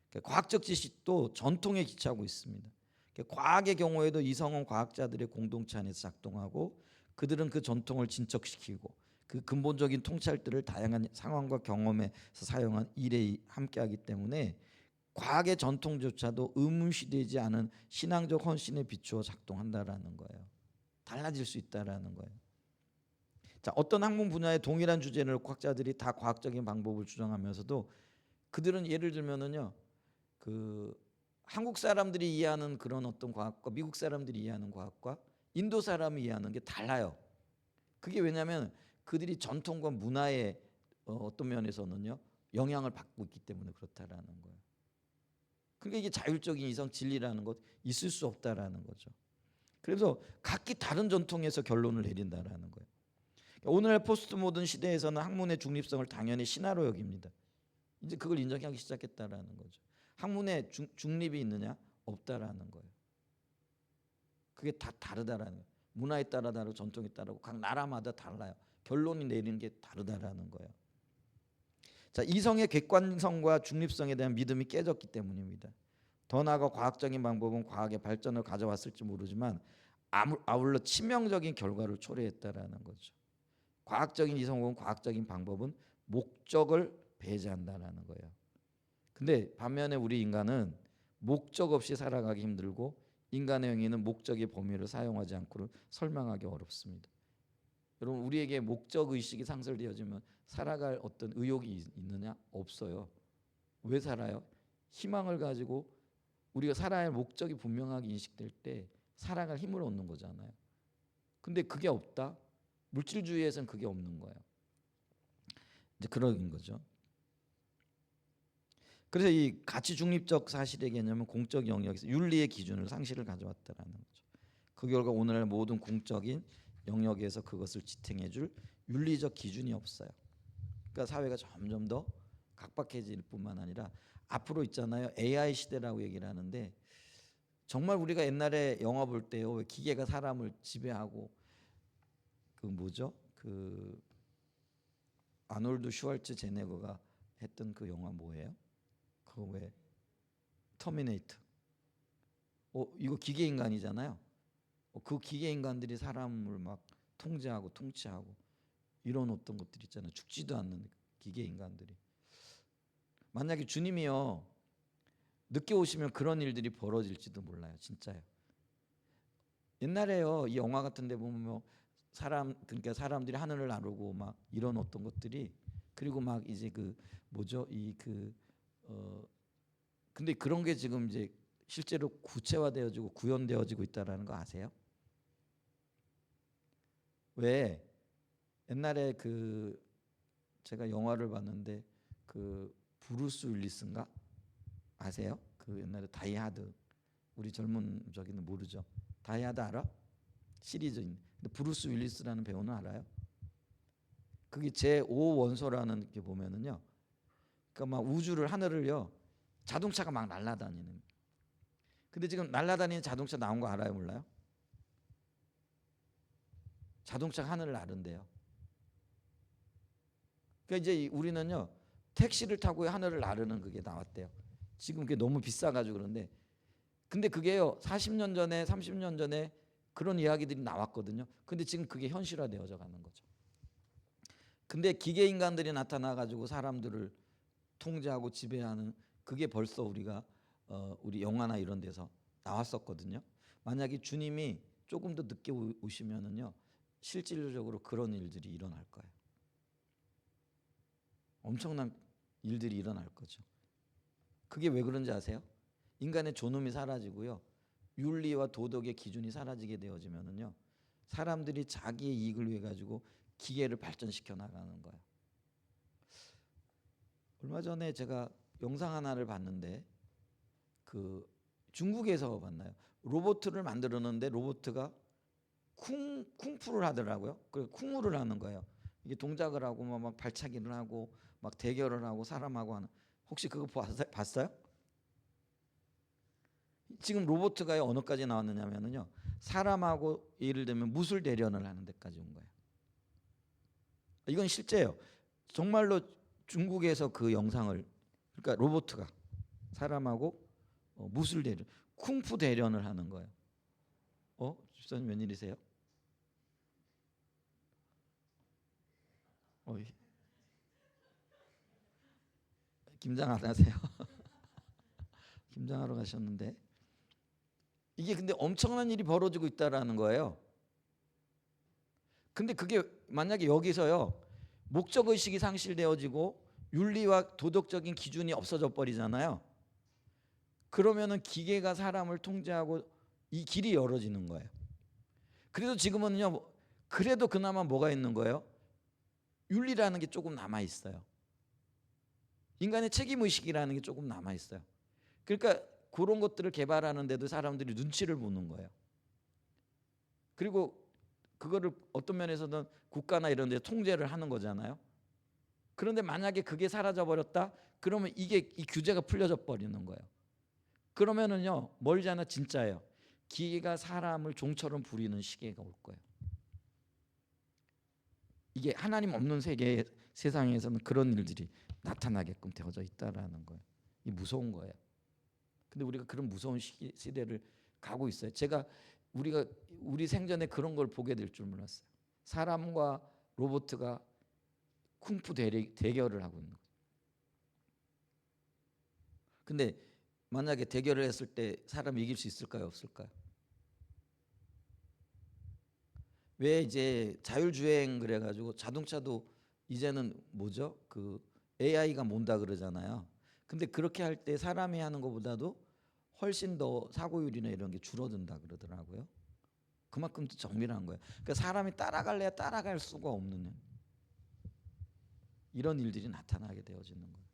그러니까 과학적 지식도 전통에 기초하고 있습니다. 그러니까 과학의 경우에도 이성은 과학자들의 공동체 안에서 작동하고 그들은 그 전통을 진척시키고 그 근본적인 통찰들을 다양한 상황과 경험에서 사용한 일에 함께하기 때문에 과학의 전통조차도 의문시되지 않은 신앙적 헌신에 비추어 작동한다라는 거예요. 달라질 수 있다라는 거예요. 자, 어떤 학문 분야의 동일한 주제를 놓고 학자들이 다 과학적인 방법을 주장하면서도 그들은 예를 들면은요, 그 한국 사람들이 이해하는 그런 어떤 과학과 미국 사람들이 이해하는 과학과 인도 사람이 이해하는 게 달라요. 그게 왜냐하면 그들이 전통과 문화의 어떤 면에서는요 영향을 받고 있기 때문에 그렇다라는 거예요. 그러니까 이게 자율적인 이성 진리라는 것 있을 수 없다라는 거죠. 그래서 각기 다른 전통에서 결론을 내린다라는 거예요. 오늘날 포스트 모던 시대에서는 학문의 중립성을 당연히 신화로 여깁니다. 이제 그걸 인정하기 시작했다라는 거죠. 학문의 중립이 있느냐? 없다라는 거예요. 그게 다 다르다라는 거예요. 문화에 따라 다르고 전통에 따르고 각 나라마다 달라요. 결론이 내리는 게 다르다라는 거예요. 자, 이성의 객관성과 중립성에 대한 믿음이 깨졌기 때문입니다. 더 나아가 과학적인 방법은 과학의 발전을 가져왔을지 모르지만 아울러 치명적인 결과를 초래했다라는 거죠. 과학적인 이성 혹은 과학적인 방법은 목적을 배제한다라는 거예요. 근데 반면에 우리 인간은 목적 없이 살아가기 힘들고 인간의 행위는 목적의 범위를 사용하지 않고는 설명하기 어렵습니다. 여러분, 우리에게 목적 의식이 상설되어지면 살아갈 어떤 의욕이 있느냐? 없어요. 왜 살아요? 희망을 가지고 우리가 살아야 할 목적이 분명하게 인식될 때 살아갈 힘을 얻는 거잖아요. 근데 그게 없다? 물질주의에서는 그게 없는 거예요. 이제 그런 거죠. 그래서 이 가치 중립적 사실의 개념은 공적 영역에서 윤리의 기준을 상실을 가져왔다라는 거죠. 그 결과 오늘날 모든 공적인 영역에서 그것을 지탱해줄 윤리적 기준이 없어요. 그러니까 사회가 점점 더 각박해질 뿐만 아니라 앞으로 있잖아요. AI 시대라고 얘기를 하는데 정말 우리가 옛날에 영화 볼 때요, 왜 기계가 사람을 지배하고 그 뭐죠? 그 아놀드 슈왈츠 제네거가 했던 그 영화 뭐예요? 그거 왜 터미네이터. 이거 기계 인간이잖아요. 그 기계 인간들이 사람을 막 통제하고 통치하고 이런 어떤 것들 있잖아요. 죽지도 않는 기계 인간들이. 만약에 주님이요 늦게 오시면 그런 일들이 벌어질지도 몰라요. 진짜요. 옛날에요 이 영화 같은 데 보면 뭐 그러니까 사람들이 하늘을 나르고 막 이런 어떤 것들이, 그리고 막 이제 그 뭐죠 이 그 근데 그런 게 지금 이제 실제로 구체화되어지고 구현되어지고 있다라는 거 아세요? 왜 옛날에 그 제가 영화를 봤는데 그 브루스 윌리스인가 아세요? 그 옛날에 다이하드 우리 젊은 저기는 모르죠. 다이하드 알아? 시리즈인. 근데 브루스 윌리스라는 배우는 알아요? 그게 제5 원소라는 게 보면은요. 그러니까 막 우주를 하늘을요. 자동차가 막 날아다니는. 근데 지금 날아다니는 자동차 나온 거 알아요, 몰라요? 자동차가 하늘을 나른대요. 그러니까 이제 우리는요. 택시를 타고 하늘을 나르는 그게 나왔대요. 지금 그게 너무 비싸가지고 그런데 근데 그게요. 40년 전에 30년 전에 그런 이야기들이 나왔거든요. 근데 지금 그게 현실화되어져 가는 거죠. 근데 기계 인간들이 나타나 가지고 사람들을 통제하고 지배하는 그게 벌써 우리가 우리 영화나 이런 데서 나왔었거든요. 만약에 주님이 조금 더 늦게 오시면은요. 실질적으로 그런 일들이 일어날 거예요. 엄청난 일들이 일어날 거죠. 그게 왜 그런지 아세요? 인간의 존엄이 사라지고요. 윤리와 도덕의 기준이 사라지게 되어지면은요. 사람들이 자기의 이익을 위해 가지고 기계를 발전시켜 나가는 거예요. 얼마 전에 제가 영상 하나를 봤는데 그 중국에서 봤나요? 로봇을 만들었는데 로봇가 쿵푸를 하더라고요. 그 쿵우를 하는 거예요. 이게 동작을 하고 막 발차기를 하고 막 대결을 하고 사람하고 하는. 혹시 그거 봤어요? 지금 로봇가의 언어까지 나왔느냐면요. 사람하고 예를 들면 무술 대련을 하는 데까지 온 거예요. 이건 실제예요. 정말로 중국에서 그 영상을 그러니까 로봇가 사람하고 무술 대련, 쿵푸 대련을 하는 거예요. 집사님 웬일이세요? 김장 안 하세요? 김장하러 가셨는데 이게 근데 엄청난 일이 벌어지고 있다라는 거예요. 근데 그게 만약에 여기서요 목적 의식이 상실되어지고 윤리와 도덕적인 기준이 없어져 버리잖아요. 그러면은 기계가 사람을 통제하고 이 길이 열어지는 거예요. 그래도 지금은요 그래도 그나마 뭐가 있는 거예요? 윤리라는 게 조금 남아 있어요. 인간의 책임 의식이라는 게 조금 남아 있어요. 그러니까 그런 것들을 개발하는데도 사람들이 눈치를 보는 거예요. 그리고 그거를 어떤 면에서는 국가나 이런 데 통제를 하는 거잖아요. 그런데 만약에 그게 사라져 버렸다? 그러면 이게 이 규제가 풀려져 버리는 거예요. 그러면은요. 멀지 않아 진짜예요. 기계가 사람을 종처럼 부리는 시기가 올 거예요. 이게 하나님 없는 세상에서는 그런 일들이 나타나게끔 되어져 있다라는 거예요. 이 무서운 거예요. 근데 우리가 그런 무서운 시대를 가고 있어요. 우리가 우리 생전에 그런 걸 보게 될 줄 몰랐어요. 사람과 로봇가 쿵푸 대결을 하고 있는 거예요. 근데 만약에 대결을 했을 때 사람이 이길 수 있을까요? 없을까요? 왜 이제 자율주행 그래가지고 자동차도 이제는 뭐죠? 그 AI가 몬다 그러잖아요. 근데 그렇게 할 때 사람이 하는 것보다도 훨씬 더 사고율이나 이런 게 줄어든다 그러더라고요. 그만큼 정밀한 거예요. 그러니까 사람이 따라갈래야 따라갈 수가 없는 이런 일들이 나타나게 되어지는 거예요.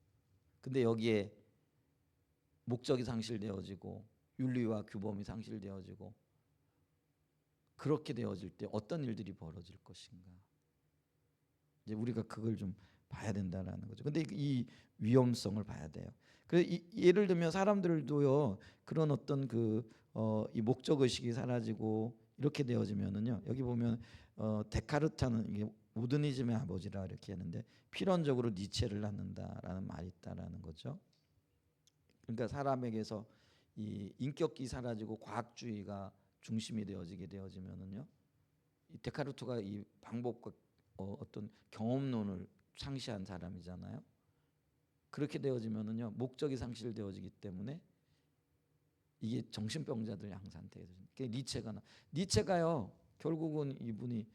근데 여기에 목적이 상실되어지고 윤리와 규범이 상실되어지고 그렇게 되어질 때 어떤 일들이 벌어질 것인가. 이제 우리가 그걸 좀 봐야 된다라는 거죠. 근데 이 위험성을 봐야 돼요. 그래서 예를 들면 사람들도요 그런 어떤 이 목적 의식이 사라지고 이렇게 되어지면은요 여기 보면 데카르트는 이게 모더니즘의 아버지라 이렇게 하는데 필연적으로 니체를 낳는다라는 말이 있다라는 거죠. 그러니까 사람에게서 이 인격이 사라지고 과학주의가 중심이 되어지면은요 이 데카르트가 이 방법과 어떤 경험론을 상시한 사람이잖아요. 그렇게 되어지면은요 목적이 상실되어지기 때문에 이게 정신병자들이 항상 되어져요. 니체가요 결국은 이분이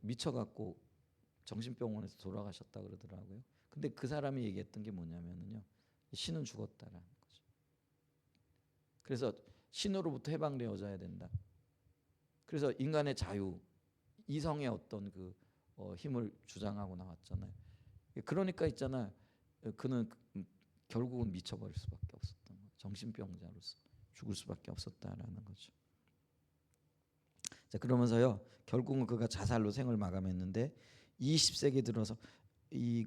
미쳐갖고 정신병원에서 돌아가셨다 그러더라고요. 근데 그 사람이 얘기했던 게 뭐냐면은요 신은 죽었다라는 거죠. 그래서 신으로부터 해방되어져야 된다. 그래서 인간의 자유, 이성의 어떤 그 힘을 주장하고 나왔잖아요. 그러니까 있잖아, 그는 결국은 미쳐버릴 수밖에 없었던 거예요. 정신병자로서 죽을 수밖에 없었다라는 거죠. 자, 그러면서요, 결국은 그가 자살로 생을 마감했는데 20세기 들어서 이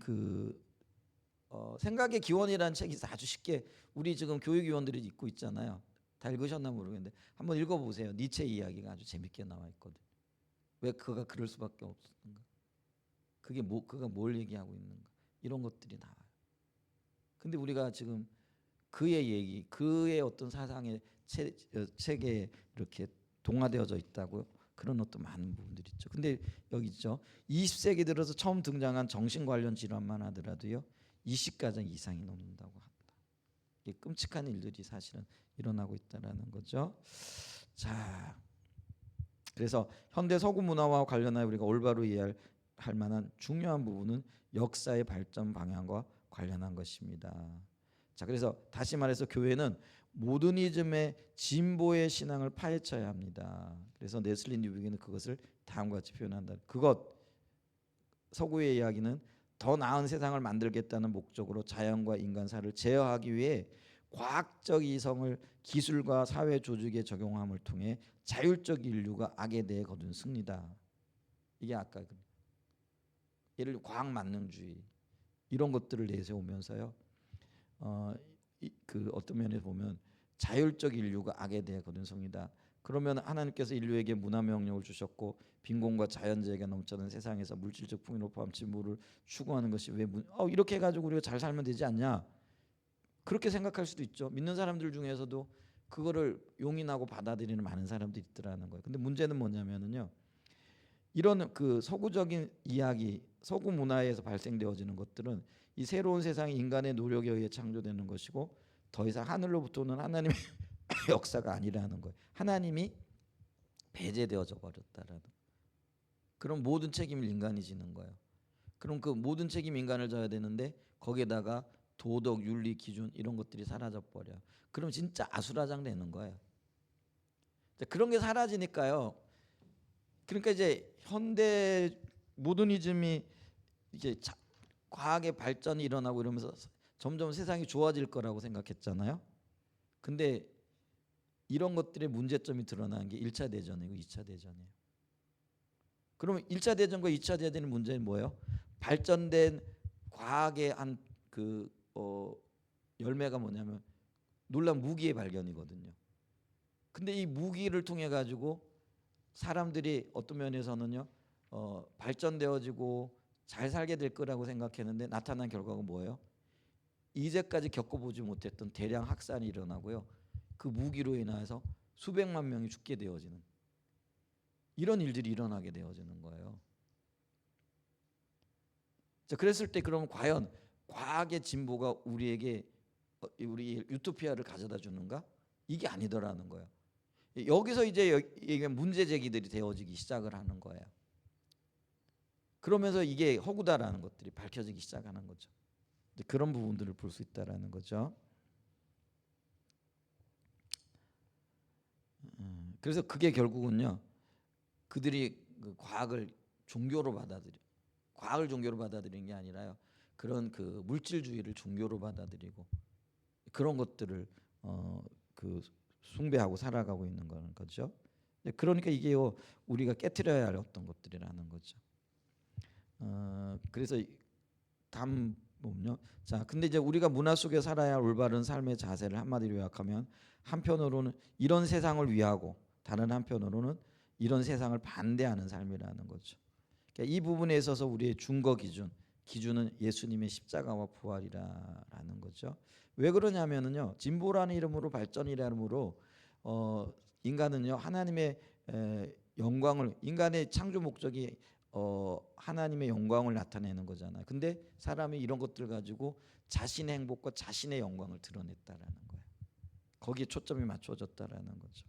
생각의 기원이라는 책이 아주 쉽게 우리 지금 교육위원들이 읽고 있잖아요. 다 읽으셨나 모르겠는데 한번 읽어보세요. 니체 이야기가 아주 재밌게 나와 있거든. 왜 그가 그럴 수밖에 없었는가? 그가 뭘 얘기하고 있는가? 이런 것들이 나와요. 근데 우리가 지금 그의 얘기, 그의 어떤 사상의 체계에 이렇게 동화되어져 있다고요. 그런 어떤 많은 부분들이 있죠. 근데 여기 있죠. 20세기 들어서 처음 등장한 정신 관련 질환만 하더라도요, 20가지 이상이 넘는다고 한다. 이게 끔찍한 일들이 사실은 일어나고 있다라는 거죠. 자, 그래서 현대 서구 문화와 관련하여 우리가 올바로 이해할 만한 중요한 부분은 역사의 발전 방향과 관련한 것입니다. 자, 그래서 다시 말해서 교회는 모더니즘의 진보의 신앙을 파헤쳐야 합니다. 그래서 네슬리 뉴비기는 그것을 다음과 같이 표현한다. 서구의 이야기는 더 나은 세상을 만들겠다는 목적으로 자연과 인간사를 제어하기 위해 과학적 이성을 기술과 사회 조직에 적용함을 통해 자율적 인류가 악에 대해 거둔 승리다. 이게 아까 예를 들어 과학 만능주의 이런 것들을 내세우면서요. 어떤 면에서 보면 자율적 인류가 악에 대해 거둔 승리다. 그러면 하나님께서 인류에게 문화 명령을 주셨고 빈곤과 자연재해가 넘쳐난 세상에서 물질적 풍요로 포함 진보를 추구하는 것이 왜 이렇게 해가지고 우리가 잘 살면 되지 않냐? 그렇게 생각할 수도 있죠. 믿는 사람들 중에서도 그거를 용인하고 받아들이는 많은 사람들이 있더라는 거예요. 근데 문제는 뭐냐면은요. 이런 서구적인 이야기, 서구 문화에서 발생되어지는 것들은 이 새로운 세상이 인간의 노력에 의해 창조되는 것이고 더 이상 하늘로부터는 하나님의 역사가 아니라는 거예요. 하나님이 배제되어져 버렸다라는. 그럼 모든 책임을 인간이 지는 거예요. 그럼 그 모든 책임 인간을 져야 되는데 거기에다가 도덕, 윤리, 기준 이런 것들이 사라져 버려. 그럼 진짜 아수라장 되는 거예요. 그런 게 사라지니까요. 그러니까 이제 현대 모더니즘이 이제 과학의 발전이 일어나고 이러면서 점점 세상이 좋아질 거라고 생각했잖아요. 근데 이런 것들의 문제점이 드러나는 게 1차 대전이고 2차 대전이에요. 그러면 1차 대전과 2차 대전의 문제는 뭐예요? 발전된 과학의 열매가 뭐냐면 놀라운 무기의 발견이거든요. 근데 이 무기를 통해 가지고 사람들이 어떤 면에서는요 발전되어지고 잘 살게 될 거라고 생각했는데 나타난 결과가 뭐예요? 이제까지 겪어보지 못했던 대량 학살이 일어나고요. 그 무기로 인해서 수백만 명이 죽게 되어지는 이런 일들이 일어나게 되어지는 거예요. 자, 그랬을 때 그럼 과연 과학의 진보가 우리에게 우리 유토피아를 가져다 주는가? 이게 아니더라는 거예요. 여기서 이제 이게 문제 제기들이 되어지기 시작을 하는 거예요. 그러면서 이게 허구다라는 것들이 밝혀지기 시작하는 거죠. 그런 부분들을 볼 수 있다라는 거죠. 그래서 그게 결국은요, 그들이 과학을 종교로 받아들이는 게 아니라요, 그런 물질주의를 종교로 받아들이고 그런 것들을 숭배하고 살아가고 있는 거죠. 그러니까 이게요, 우리가 깨트려야 할 어떤 것들이라는 거죠. 그래서 다음 보면요. 자, 근데 이제 우리가 문화 속에 살아야 할 올바른 삶의 자세를 한마디로 요약하면 한편으로는 이런 세상을 위하고 다른 한편으로는 이런 세상을 반대하는 삶이라는 거죠. 그러니까 이 부분에 있어서 우리의 준거 기준은 예수님의 십자가와 부활이라는 거죠. 왜 그러냐면은요. 진보라는 이름으로 발전이라는 이름으로 인간은요. 하나님의 영광을 인간의 창조 목적이 하나님의 영광을 나타내는 거잖아요. 근데 사람이 이런 것들 가지고 자신의 행복과 자신의 영광을 드러냈다라는 거예요. 거기에 초점이 맞춰졌다라는 거죠.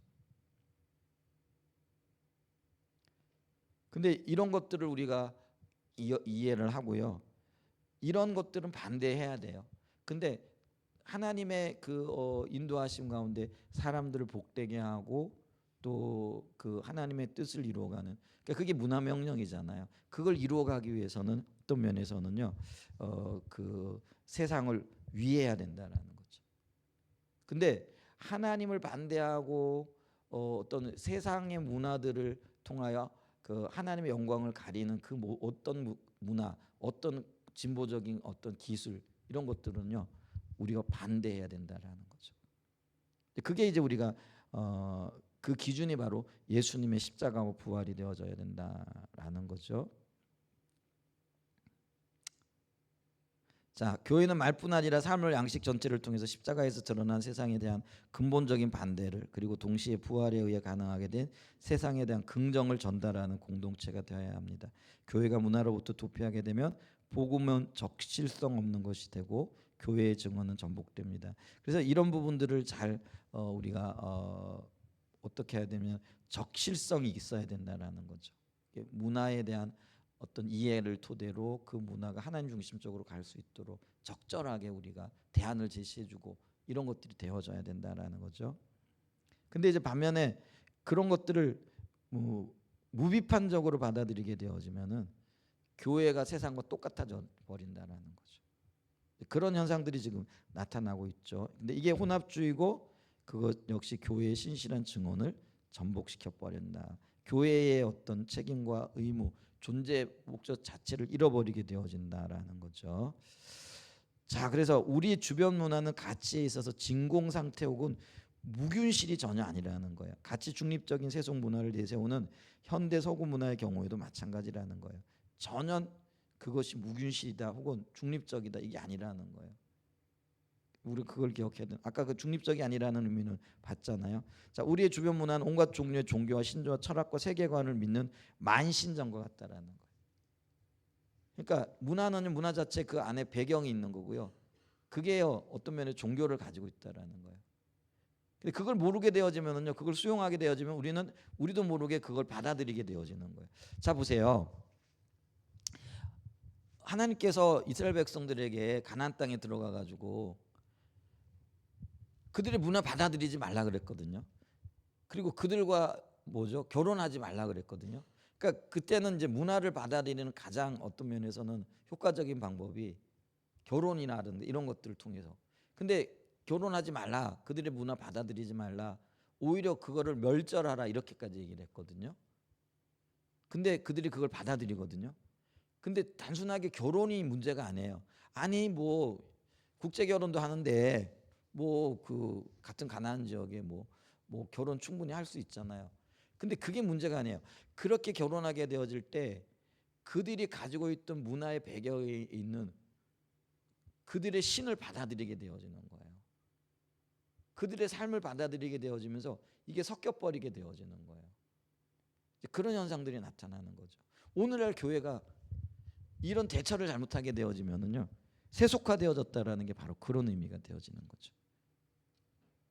근데 이런 것들을 우리가 이해를 하고요. 이런 것들은 반대해야 돼요. 근데 하나님의 그 인도하심 가운데 사람들을 복되게 하고 또 그 하나님의 뜻을 이루어가는, 그러니까 그게 문화 명령이잖아요. 그걸 이루어가기 위해서는 어떤 면에서는요, 그 세상을 위해야 된다라는 거죠. 근데 하나님을 반대하고 어떤 세상의 문화들을 통하여 그 하나님의 영광을 가리는 그 어떤 문화, 어떤 진보적인 어떤 기술 이런 것들은요 우리가 반대해야 된다라는 거죠. 그게 이제 우리가 그 기준이 바로 예수님의 십자가와 부활이 되어져야 된다라는 거죠. 자, 교회는 말뿐 아니라 삶의 양식 전체를 통해서 십자가에서 드러난 세상에 대한 근본적인 반대를, 그리고 동시에 부활에 의해 가능하게 된 세상에 대한 긍정을 전달하는 공동체가 되어야 합니다. 교회가 문화로부터 도피하게 되면 복음은 적실성 없는 것이 되고 교회의 증언은 전복됩니다. 그래서 이런 부분들을 잘 우리가 어떻게 해야 되면 적실성이 있어야 된다라는 거죠. 문화에 대한 어떤 이해를 토대로 그 문화가 하나님 중심적으로 갈 수 있도록 적절하게 우리가 대안을 제시해주고 이런 것들이 되어져야 된다라는 거죠. 근데 이제 반면에 그런 것들을 무비판적으로 받아들이게 되어지면은 교회가 세상과 똑같아져 버린다라는 거죠. 그런 현상들이 지금 나타나고 있죠. 근데 이게 혼합주의고 그것 역시 교회의 신실한 증언을 전복시켜 버린다. 교회의 어떤 책임과 의무, 존재 목적 자체를 잃어버리게 되어진다라는 거죠. 자, 그래서 우리 주변 문화는 가치에 있어서 진공 상태 혹은 무균실이 전혀 아니라는 거예요. 가치 중립적인 세속 문화를 내세우는 현대 서구 문화의 경우에도 마찬가지라는 거예요. 전혀 그것이 무균실이다 혹은 중립적이다 이게 아니라는 거예요. 우리 그걸 기억해야 돼. 아까 그 중립적이 아니라는 의미는 봤잖아요. 자, 우리의 주변 문화는 온갖 종류의 종교와 신조와 철학과 세계관을 믿는 만신전과 같다라는 거예요. 그러니까 문화는 문화 자체 그 안에 배경이 있는 거고요. 그게요 어떤 면에 종교를 가지고 있다라는 거예요. 근데 그걸 모르게 되어지면은요, 그걸 수용하게 되어지면 우리도 모르게 그걸 받아들이게 되어지는 거예요. 자, 보세요. 하나님께서 이스라엘 백성들에게 가나안 땅에 들어가 가지고 그들의 문화 받아들이지 말라 그랬거든요. 그리고 그들과 뭐죠? 결혼하지 말라 그랬거든요. 그러니까 그때는 이제 문화를 받아들이는 가장 어떤 면에서는 효과적인 방법이 결혼이라든가 이런 것들을 통해서. 근데 결혼하지 말라, 그들의 문화 받아들이지 말라, 오히려 그거를 멸절하라 이렇게까지 얘기를 했거든요. 근데 그들이 그걸 받아들이거든요. 근데 단순하게 결혼이 문제가 아니에요. 아니 뭐 국제 결혼도 하는데 뭐 그 같은 가나안 지역에 뭐 결혼 충분히 할 수 있잖아요. 근데 그게 문제가 아니에요. 그렇게 결혼하게 되어질 때 그들이 가지고 있던 문화의 배경에 있는 그들의 신을 받아들이게 되어지는 거예요. 그들의 삶을 받아들이게 되어지면서 이게 섞여버리게 되어지는 거예요. 그런 현상들이 나타나는 거죠. 오늘날 교회가 이런 대처를 잘못하게 되어지면은요, 세속화되어졌다라는 게 바로 그런 의미가 되어지는 거죠.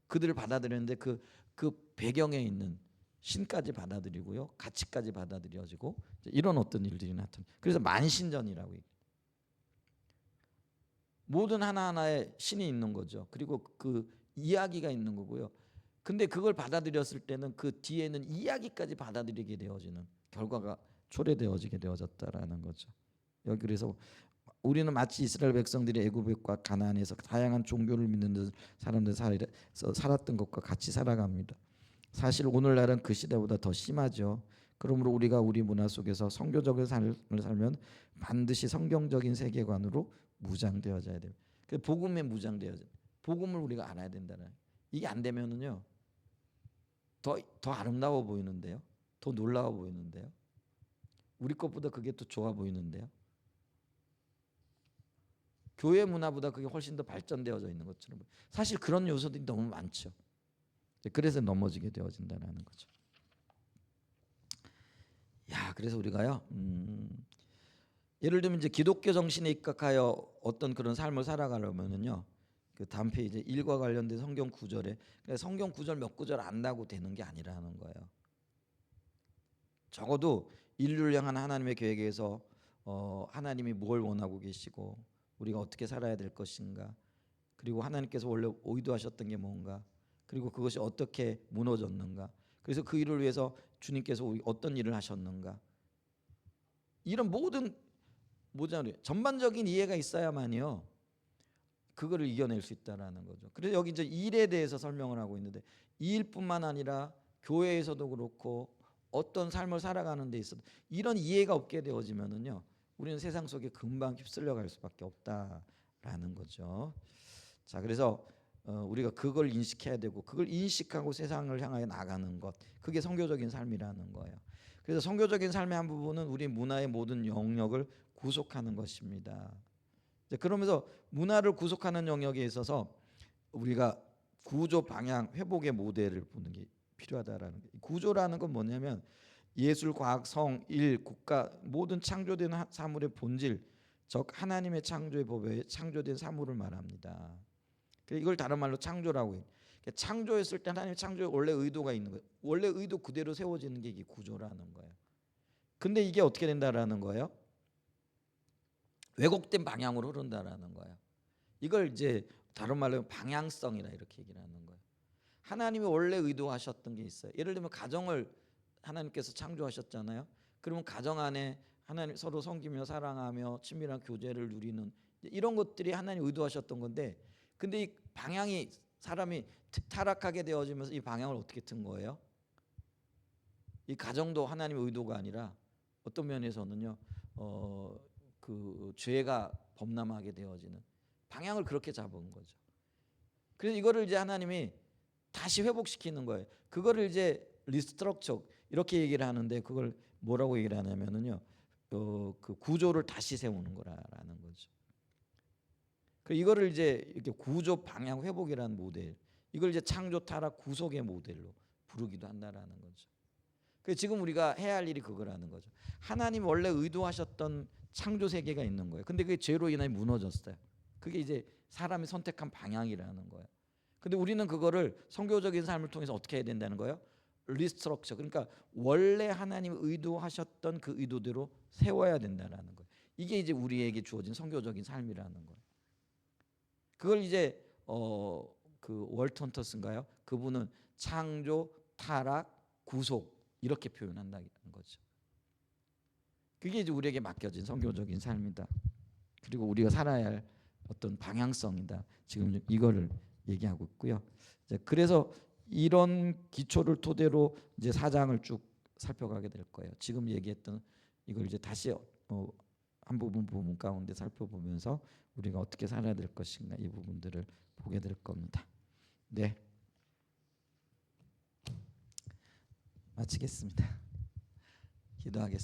그들을 받아들였는데 그 배경에 있는 신까지 받아들이고요, 가치까지 받아들여지고 이런 어떤 일들이 나타나. 그래서 만신전이라고 얘기해요. 모든 하나하나에 신이 있는 거죠. 그리고 그 이야기가 있는 거고요. 근데 그걸 받아들였을 때는 그 뒤에는 이야기까지 받아들이게 되어지는 결과가 초래되어지게 되어졌다라는 거죠. 여기 그래서 우리는 마치 이스라엘 백성들이 애굽과 가나안에서 다양한 종교를 믿는 사람들 살았던 것과 같이 살아갑니다. 사실 오늘날은 그 시대보다 더 심하죠. 그러므로 우리가 우리 문화 속에서 성교적인 삶을 살면 반드시 성경적인 세계관으로 무장되어져야 돼요. 그 복음에 무장되어져. 복음을 우리가 알아야 된다는. 이게 안 되면은요. 더 아름다워 보이는데요. 더 놀라워 보이는데요. 우리 것보다 그게 더 좋아 보이는데요. 교회 문화보다 그게 훨씬 더 발전되어져 있는 것처럼. 사실 그런 요소들이 너무 많죠. 그래서 넘어지게 되어진다는 거죠. 야, 그래서 우리가요. 예를 들면 이제 기독교 정신에 입각하여 어떤 그런 삶을 살아가려면은요. 그 다음 페이지 일과 관련된 성경 구절에 성경 구절 몇 구절 안다고 되는 게 아니라는 거예요. 적어도 인류를 향한 하나님의 계획에서 하나님이 뭘 원하고 계시고 우리가 어떻게 살아야 될 것인가, 그리고 하나님께서 원래 의도하셨던 게 뭔가, 그리고 그것이 어떻게 무너졌는가, 그래서 그 일을 위해서 주님께서 어떤 일을 하셨는가, 이런 모든 전반적인 이해가 있어야만이요 그거를 이겨낼 수 있다라는 거죠. 그래서 여기 이제 일에 대해서 설명을 하고 있는데, 이 일뿐만 아니라 교회에서도 그렇고 어떤 삶을 살아가는 데 있어도 이런 이해가 없게 되어지면은요 우리는 세상 속에 금방 휩쓸려 갈 수밖에 없다라는 거죠. 자, 그래서 우리가 그걸 인식해야 되고, 그걸 인식하고 세상을 향하여 나가는 것, 그게 선교적인 삶이라는 거예요. 그래서 선교적인 삶의 한 부분은 우리 문화의 모든 영역을 구속하는 것입니다. 그러면서 문화를 구속하는 영역에 있어서 우리가 구조, 방향, 회복의 모델을 보는 게 필요하다라는 게, 구조라는 건 뭐냐면 예술, 과학, 성, 일, 국가 모든 창조된 사물의 본질, 즉 하나님의 창조의 법에 창조된 사물을 말합니다. 이걸 다른 말로 창조라고 해요. 창조했을 때 하나님의 창조에 원래 의도가 있는 거예요. 원래 의도 그대로 세워지는 게 이게 구조라는 거예요. 근데 이게 어떻게 된다라는 거예요? 왜곡된 방향으로 흐른다라는 거예요. 이걸 이제 다른 말로 방향성이라 이렇게 얘기를 하는 거예요. 하나님이 원래 의도하셨던 게 있어요. 예를 들면 가정을 하나님께서 창조하셨잖아요. 그러면 가정 안에 하나님 서로 섬기며 사랑하며 친밀한 교제를 누리는 이런 것들이 하나님 의도하셨던 건데, 근데 이 방향이 사람이 타락하게 되어지면서 이 방향을 어떻게 튼 거예요? 이 가정도 하나님의 의도가 아니라 어떤 면에서는요 그 죄가 범람하게 되어지는 방향을 그렇게 잡은 거죠. 그래서 이거를 이제 하나님이 다시 회복시키는 거예요. 그거를 이제 리스트럭처 이렇게 얘기를 하는데, 그걸 뭐라고 얘기를 하냐면은요 그 구조를 다시 세우는 거라는 거죠. 그 이거를 이제 이렇게 구조 방향 회복이라는 모델, 이걸 이제 창조 타락 구속의 모델로 부르기도 한다라는 거죠. 그 지금 우리가 해야 할 일이 그거라는 거죠. 하나님 원래 의도하셨던 창조 세계가 있는 거예요. 근데 그게 죄로 인해 무너졌어요. 그게 이제 사람이 선택한 방향이라는 거예요. 근데 우리는 그거를 선교적인 삶을 통해서 어떻게 해야 된다는 거예요? 리스트럭처, 그러니까 원래 하나님 의도하셨던 그 의도대로 세워야 된다라는 거예요. 이게 이제 우리에게 주어진 선교적인 삶이라는 거예요. 그걸 이제 그 월트 헌터스인가요? 그분은 창조, 타락, 구속 이렇게 표현한다는 거죠. 그게 이제 우리에게 맡겨진 선교적인 삶이다. 그리고 우리가 살아야 할 어떤 방향성이다. 지금 이거를 얘기하고 있고요. 그래서 이런 기초를 토대로 이제 4장을 쭉 살펴가게 될 거예요. 지금 얘기했던 이걸 이제 다시 한 부분 가운데 살펴보면서 우리가 어떻게 살아야 될 것인가, 이 부분들을 보게 될 겁니다. 네, 마치겠습니다. 기도하겠습니다.